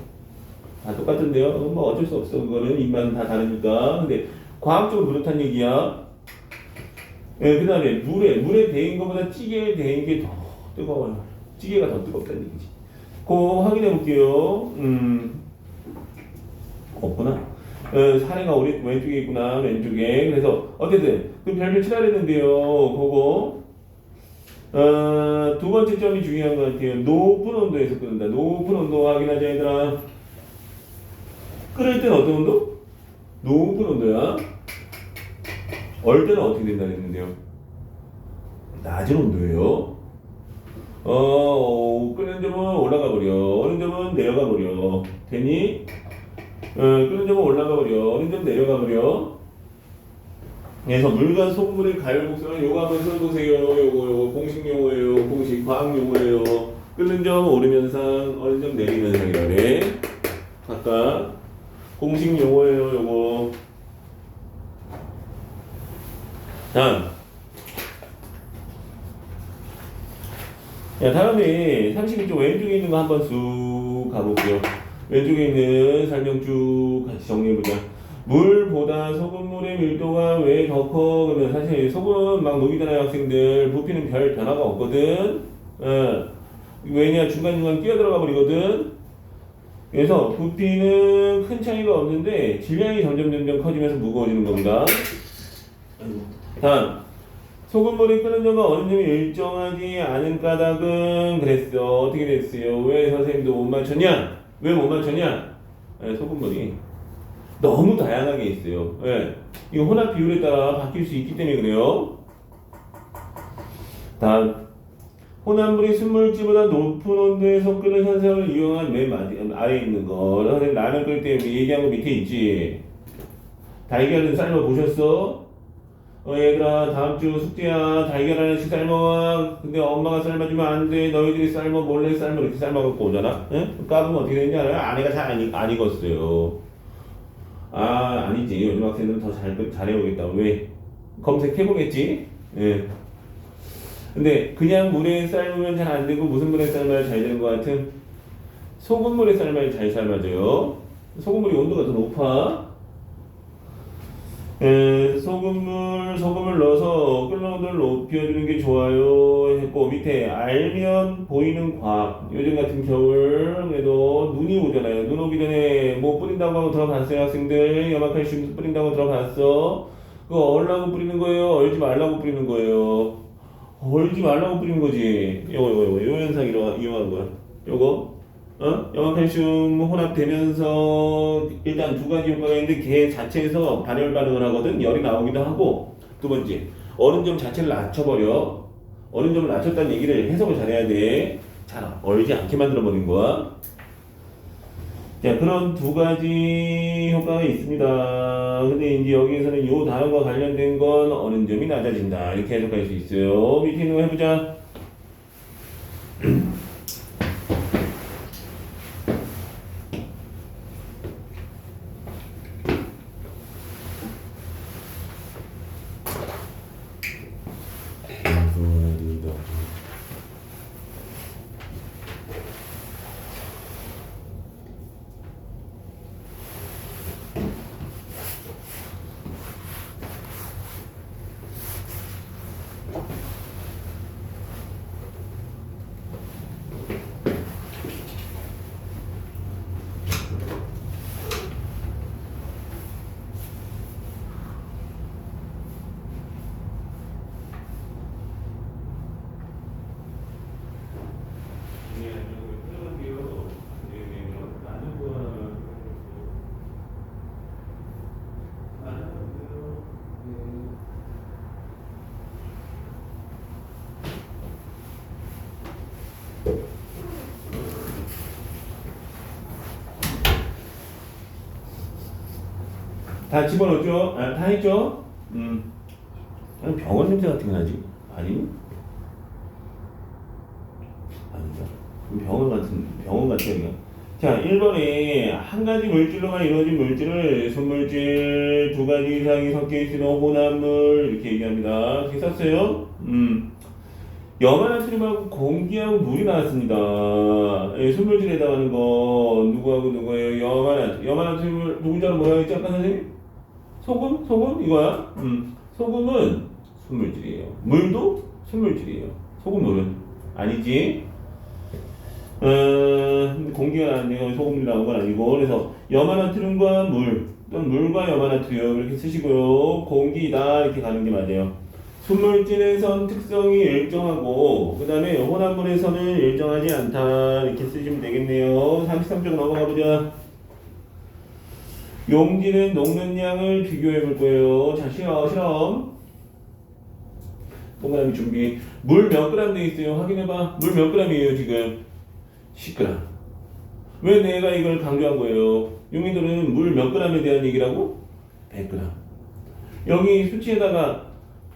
다 똑같은데요. 뭐 어쩔 수 없어. 그거는 입맛은 다 다르니까. 근데 과학적으로 그렇다는 얘기야. 예, 그 다음에 물에 데인 것보다 찌개에 데인 게 더 뜨거워요. 찌개가 더 뜨겁다는 얘기지. 그거 확인해 볼게요. 없구나. 사례가 우리 왼쪽에 있구나. 왼쪽에. 그래서 어쨌든 그 별표 칠하려 했는데요. 그거 두 번째 점이 중요한 것 같아요. 높은 온도에서 끓는다. 높은 온도 확인하자 얘들아. 끓을 때는 어떤 온도? 높은 온도야. 얼 때는 어떻게 된다 했는데요? 낮은 온도예요. 끓는 점은 올라가 버려. 어는 점은 내려가 버려. 되니? 끓는 점은 올라가 버려. 어는 점 내려가 버려. 그래서 물과 소금물의 가열 곡선은 요거 한번 써보세요. 요거 공식 용어예요. 공식 과학 용어예요. 끓는 점 오르면상, 어는 점 내리면상이라 그래. 각각 공식 용어예요. 요거. 다음. 야, 다음에 32쪽 왼쪽에 있는 거 한번 쑥 가볼게요. 왼쪽에 있는 설명 쭉 같이 정리해보자. 물보다 소금물의 밀도가 왜 더 커? 그러면 사실 소금 막 녹이잖아요, 학생들. 부피는 별 변화가 없거든. 왜냐, 중간중간 끼어들어가 버리거든. 그래서 부피는 큰 차이가 없는데 질량이 점점 커지면서 무거워지는 겁니다. 다음. 소금물이 끓는 점과 어느 점이 일정하지 않은 까닭은 그랬어. 어떻게 됐어요? 왜 선생님도 못 맞췄냐? 왜 못 맞췄냐? 소금물이 너무 다양하게 있어요. 이거 혼합 비율에 따라 바뀔 수 있기 때문에 그래요. 다음. 혼합물이 순물질보다 높은 온도에서 끓는 현상을 이용한 맨 아래에 있는 거. 라면 끓일 때 얘기한 거 밑에 있지. 달걀은 삶아 보셨어? 얘들아 다음 주 숙제야. 달걀 하나씩 삶아와. 근데 엄마가 삶아주면 안 돼. 너희들이 삶아 몰래 삶아 이렇게 삶아갖고 오잖아. 응? 까보면 어떻게 되는지 알아요? 안에가 잘 안 익었어요. 아니지. 요즘 학생들은 더 잘해오겠다. 왜? 검색해보겠지? 예. 근데 그냥 물에 삶으면 잘 안 되고 무슨 물에 삶아야 잘 되는 것 같은? 소금물에 삶아야 잘 삶아져요. 소금물이 온도가 더 높아. 소금을 넣어서 끓는 온도를 높여주는 게 좋아요 했고, 밑에 알면 보이는 과학. 요즘 같은 겨울 그래도 눈이 오잖아요. 눈 오기 전에 뭐 뿌린다고 하고 들어봤어요? 학생들 염화칼슘 뿌린다고 들어봤어? 그거 얼라고 뿌리는 거예요? 얼지 말라고 뿌리는 거예요? 얼지 말라고 뿌리는 거지. 요거 요 현상 이용한 거야. 요거 염화칼슘 혼합되면서 일단 두 가지 효과가 있는데 걔 자체에서 발열 반응을 하거든. 열이 나오기도 하고. 두 번째, 어는 점 자체를 낮춰버려. 어는 점을 낮췄다는 얘기를 해석을 잘해야 돼. 잘 얼지 않게 만들어버린 거야. 자, 그런 두 가지 효과가 있습니다. 근데 이제 여기에서는 요 단어가 관련된 건 어는 점이 낮아진다. 이렇게 해석할 수 있어요. 밑에 있는 거 해보자. 다 집어넣었죠? 다 했죠? 병원 냄새 같은 게 나지? 아니? 아닌가? 병원 같은 여기가. 자, 1번에 한 가지 물질로만 이루어진 물질을 순물질 두 가지 이상이 섞여 있으면 혼합물 이렇게 얘기합니다. 이렇게 썼어요. 염화나트륨하고 공기하고 물이 나왔습니다. 예, 순물질에 해당하는 거 누구하고 누구예요? 염화나트륨. 염화나트륨을 두 글자로 뭐라고 했지 아까 선생님? 소금? 소금? 이거야? 소금은 순물질이에요. 물도 순물질이에요. 소금, 물은 아니지. 공기가 나왔네요. 소금이 나온 건 아니고. 그래서 염화나트륨과 물 또는 물과 염화나트륨 이렇게 쓰시고요. 공기다 이렇게 가는 게 맞아요. 순물질에선 특성이 일정하고 그 다음에 혼합물에서는 일정하지 않다 이렇게 쓰시면 되겠네요. 33쪽 넘어가 보자. 용지는 녹는 양을 비교해 볼 거예요. 자, 실험. 동그라미 준비. 물 몇 그램 돼 있어요? 확인해봐. 물 몇 그램이에요 지금? 10g. 왜 내가 이걸 강조한 거예요? 용인들은 물 몇 그램에 대한 얘기라고? 100g. 여기 수치에다가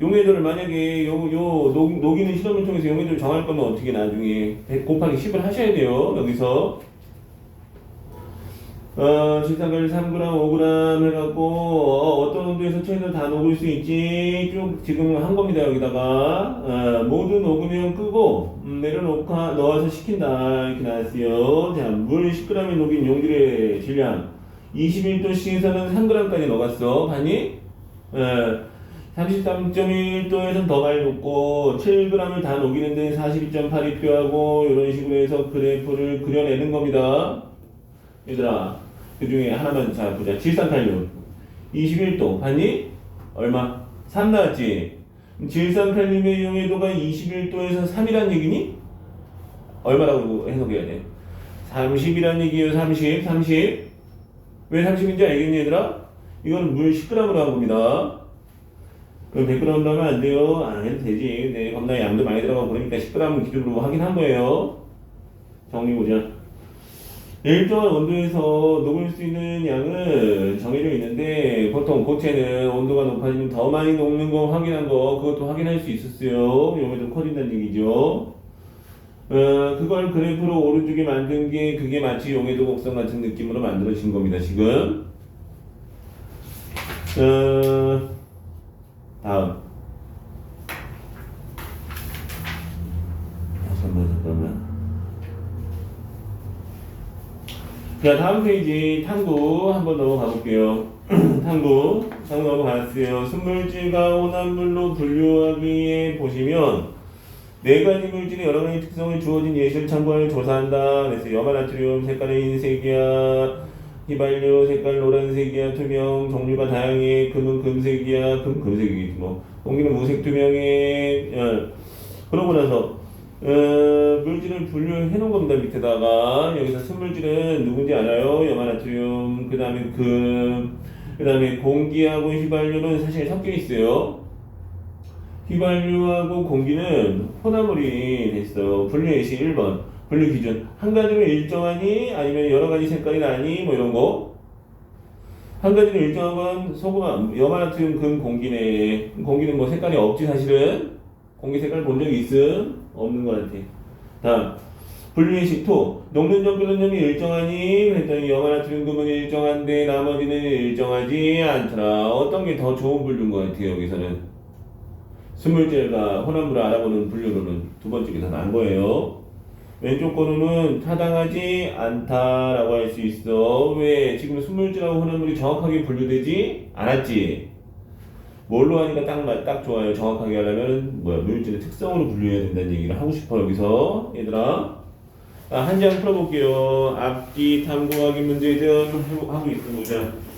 용해도를 만약에 녹이는 실험을 통해서 용해도를 정할 거면 어떻게 나중에 100 곱하기 10을 하셔야 돼요. 여기서 질산가를 3g, 5g 해갖고 어떤 온도에서 최대한 다 녹을 수 있지 쭉 지금 한 겁니다. 여기다가 모두 녹으면 끄고 내려놓고 넣어서 식힌다 이렇게 나왔어요. 자, 물 10g에 녹인 용질의 질량 21도씨에서는 3g까지 녹았어. 봤니? 33.1도에서는 더 많이 녹고 7g을 다 녹이는데 42.8이 필요하고 이런 식으로 해서 그래프를 그려내는 겁니다. 얘들아, 그 중에 하나만 자 보자. 질산칼륨 21도 봤니? 얼마? 3 나왔지? 질산칼륨의 용해도가 21도에서 3이란 얘기니? 얼마라고 해석해야 돼? 30이란 얘기예요. 30 왜 30인지 알겠니 얘들아? 이건 물 10g으로 한 겁니다. 그럼 100g으로 하면 안 돼요? 안 해도 되지. 근데 겁나 양도 많이 들어가고 그러니까 10g 기준으로 하긴 한 거예요. 정리보자. 일정한 온도에서 녹을 수 있는 양은 정해져 있는데 보통 고체는 온도가 높아지면 더 많이 녹는 거 확인한 거 그것도 확인할 수 있었어요. 용해도 커진다는 얘기죠. 그걸 그래프로 오른쪽에 만든 게 그게 마치 용해도 곡선 같은 느낌으로 만들어진 겁니다. 지금 다음 잠깐만 자, 다음 페이지 탐구 한번 넘어가 볼게요. 탐구 넘어갔어요. 순물질과 혼합물로 분류하기에 보시면 네 가지 물질의 여러 가지 특성을 주어진 예시를 참고하여 조사한다. 그래서 염화나트륨 색깔은 흰색이야, 휘발유 색깔 노란색이야, 투명, 종류가 다양해, 금은 금색이야, 금색이겠지 뭐. 공기는 무색 투명해. 그러고 나서 물질을 분류해 놓은 겁니다. 밑에다가 여기서 순물질은 누군지 알아요? 염화나트륨, 그 다음에 그 다음에 공기하고 휘발유는 사실 섞여 있어요. 휘발유하고 공기는 혼합물이 됐어요. 분류 예시 1번 분류 기준 한 가지로 일정하니 아니면 여러 가지 색깔이 나니 뭐 이런 거. 한 가지로 일정한 건 소금, 염화나트륨, 금, 공기네. 공기는 뭐 색깔이 없지 사실은. 공기 색깔 본 적이 있음? 없는 것 같아. 다음 분류예시 2 녹는 점 끓는 점이 일정하니 그랬더니 염화나트륨 금은 일정한데 나머지는 일정하지 않더라. 어떤 게 더 좋은 분류인 것 같아요. 여기서는 순물질과 혼합물을 알아보는 분류로는 두 번째 게 더 나은 거예요. 왼쪽 거로는 타당하지 않다라고 할 수 있어. 왜? 지금 순물질하고 혼합물이 정확하게 분류되지 않았지. 뭘로 하니까 딱 좋아요. 정확하게 하려면 물질의 특성으로 분류해야 된다는 얘기를 하고 싶어. 여기서 얘들아 한 장 풀어볼게요. 앞뒤 탐구하기 문제 좀 하고 있습니다.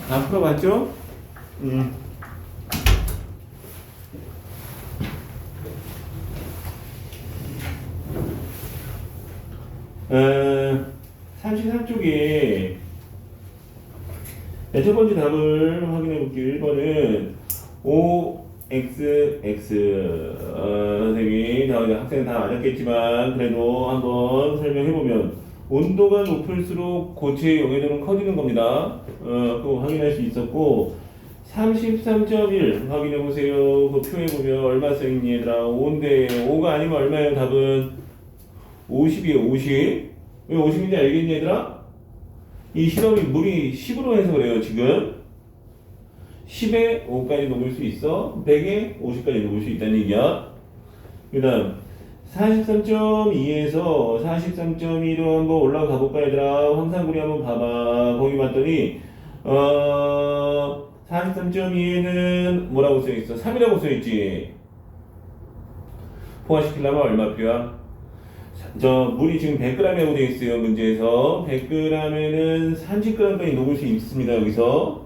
다 풀어봤죠? 어, 33쪽에 첫 번째 답을 확인해 볼게요. 1번은 OXX 선생님이 학생은 다 맞았겠지만 그래도 한번 설명해 보면 온도가 높을수록 고체의 용해도는 커지는 겁니다. 그거 확인할 수 있었고 33.1 확인해 보세요. 그 표에 보면 얼마 써있니 얘들아? 5인데 5가 아니면 얼마예요? 답은 50이에요. 50. 왜 50인지 알겠니 얘들아? 이 실험이 물이 10으로 해서 그래요. 지금 10에 5까지 녹을 수 있어. 100에 50까지 녹을 수 있다는 얘기야. 그 다음 43.2에서 43.2로 한번 올라가 볼까 얘들아. 황산구리 한번 봐봐. 거기 봤더니 43.2에는 뭐라고 써있어? 3이라고 써있지. 포화시키려면 얼마 필요야? 물이 지금 100g이라고 되어 있어요. 문제에서 100g에는 30g까지 녹을 수 있습니다. 여기서.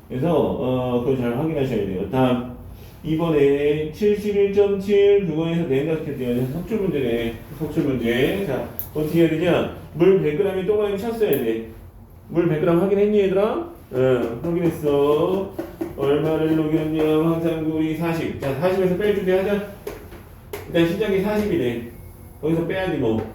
그래서 그걸 잘 확인하셔야 돼요. 다음 이번에 71.7 그거에서 냉각시켰대요. 석출 문제네. 석출 문제. 자, 어떻게 해야 되냐? 물 100g에 동그라미 쳤어야 돼. 물 100g 확인했니 얘들아? 확인했어. 얼마를 녹였냐? 황산구리 40. 자, 40에서 뺄 준비하자. 일단 시작이 40이네. 거기서 빼야지 뭐.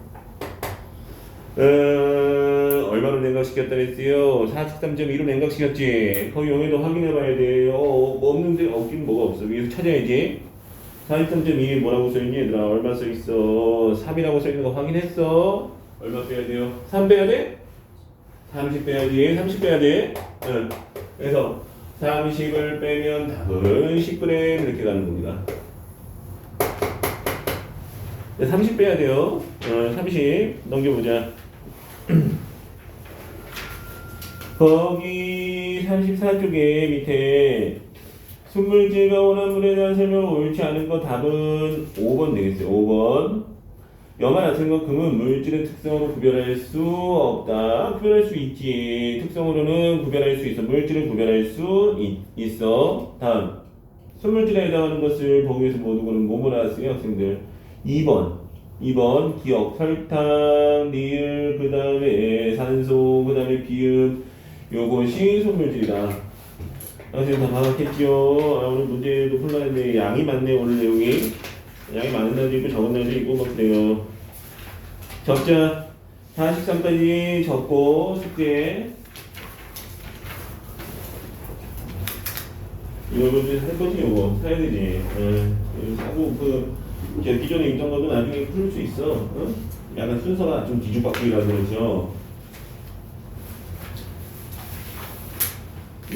얼마로 냉각시켰다 그랬어요? 43.2로 냉각시켰지. 거기 용해도 확인해봐야 돼. 뭐 없는데 없긴 뭐가 없어. 위에서 찾아야지. 43.2에 뭐라고 써있니 얘들아? 얼마 써있어? 3이라고 써있는 거 확인했어? 얼마 빼야 돼요? 3 빼야 돼? 30 빼야지. 30 빼야 돼. 그래서 30을 빼면 답은 10g 이렇게 가는 겁니다. 30 빼야 돼요. 30 넘겨보자. 거기 34쪽에 밑에 순물질과 혼합물에 대한 설명을 옳지 않은 거 답은 5번 되겠어요. 5번. 염화 나트륨과 금은 물질의 특성으로 구별할 수 없다. 구별할 수 있지. 특성으로는 구별할 수 있어. 물질은 구별할 수 있어. 다음. 순물질에 해당하는 것을 보기 위해서 모두고는 뭐뭐 나왔어요 학생들? 2번 기억, 설탕, 리을, 그 다음에 산소, 그 다음에 비읍, 요것이 순물질이다. 선생님 다 파악했죠? 오늘 문제도 혼란한데 양이 많네. 오늘 내용이 양이 많은 날도 있고 적은 날도 있고 막 그래요. 적자 43까지 적고 숙제 이거 할 거지. 이거 사야 되지. 사고 기존에 있던 것도 나중에 풀 수 있어. 약간 순서가 좀 뒤죽박죽이라 그러죠.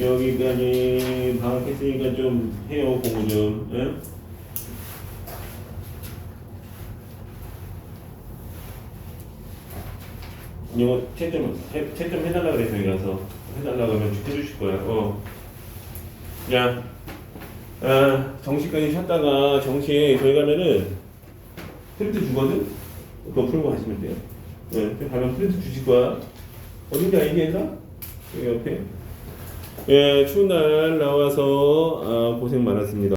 여기까지 방학했으니까 좀 해요. 공부 좀. 이거 채점 해달라 그래. 저희 가서 해달라 그러면 해주실 거야. 야, 정시까지 쉬었다가 정시에 저희 가면은 프린트 주거든? 그거 풀고 가시면 돼요. 가면 프린트 주실 거야. 어딘지 얘기했나? 여기 옆에. 추운 날 나와서 고생 많았습니다.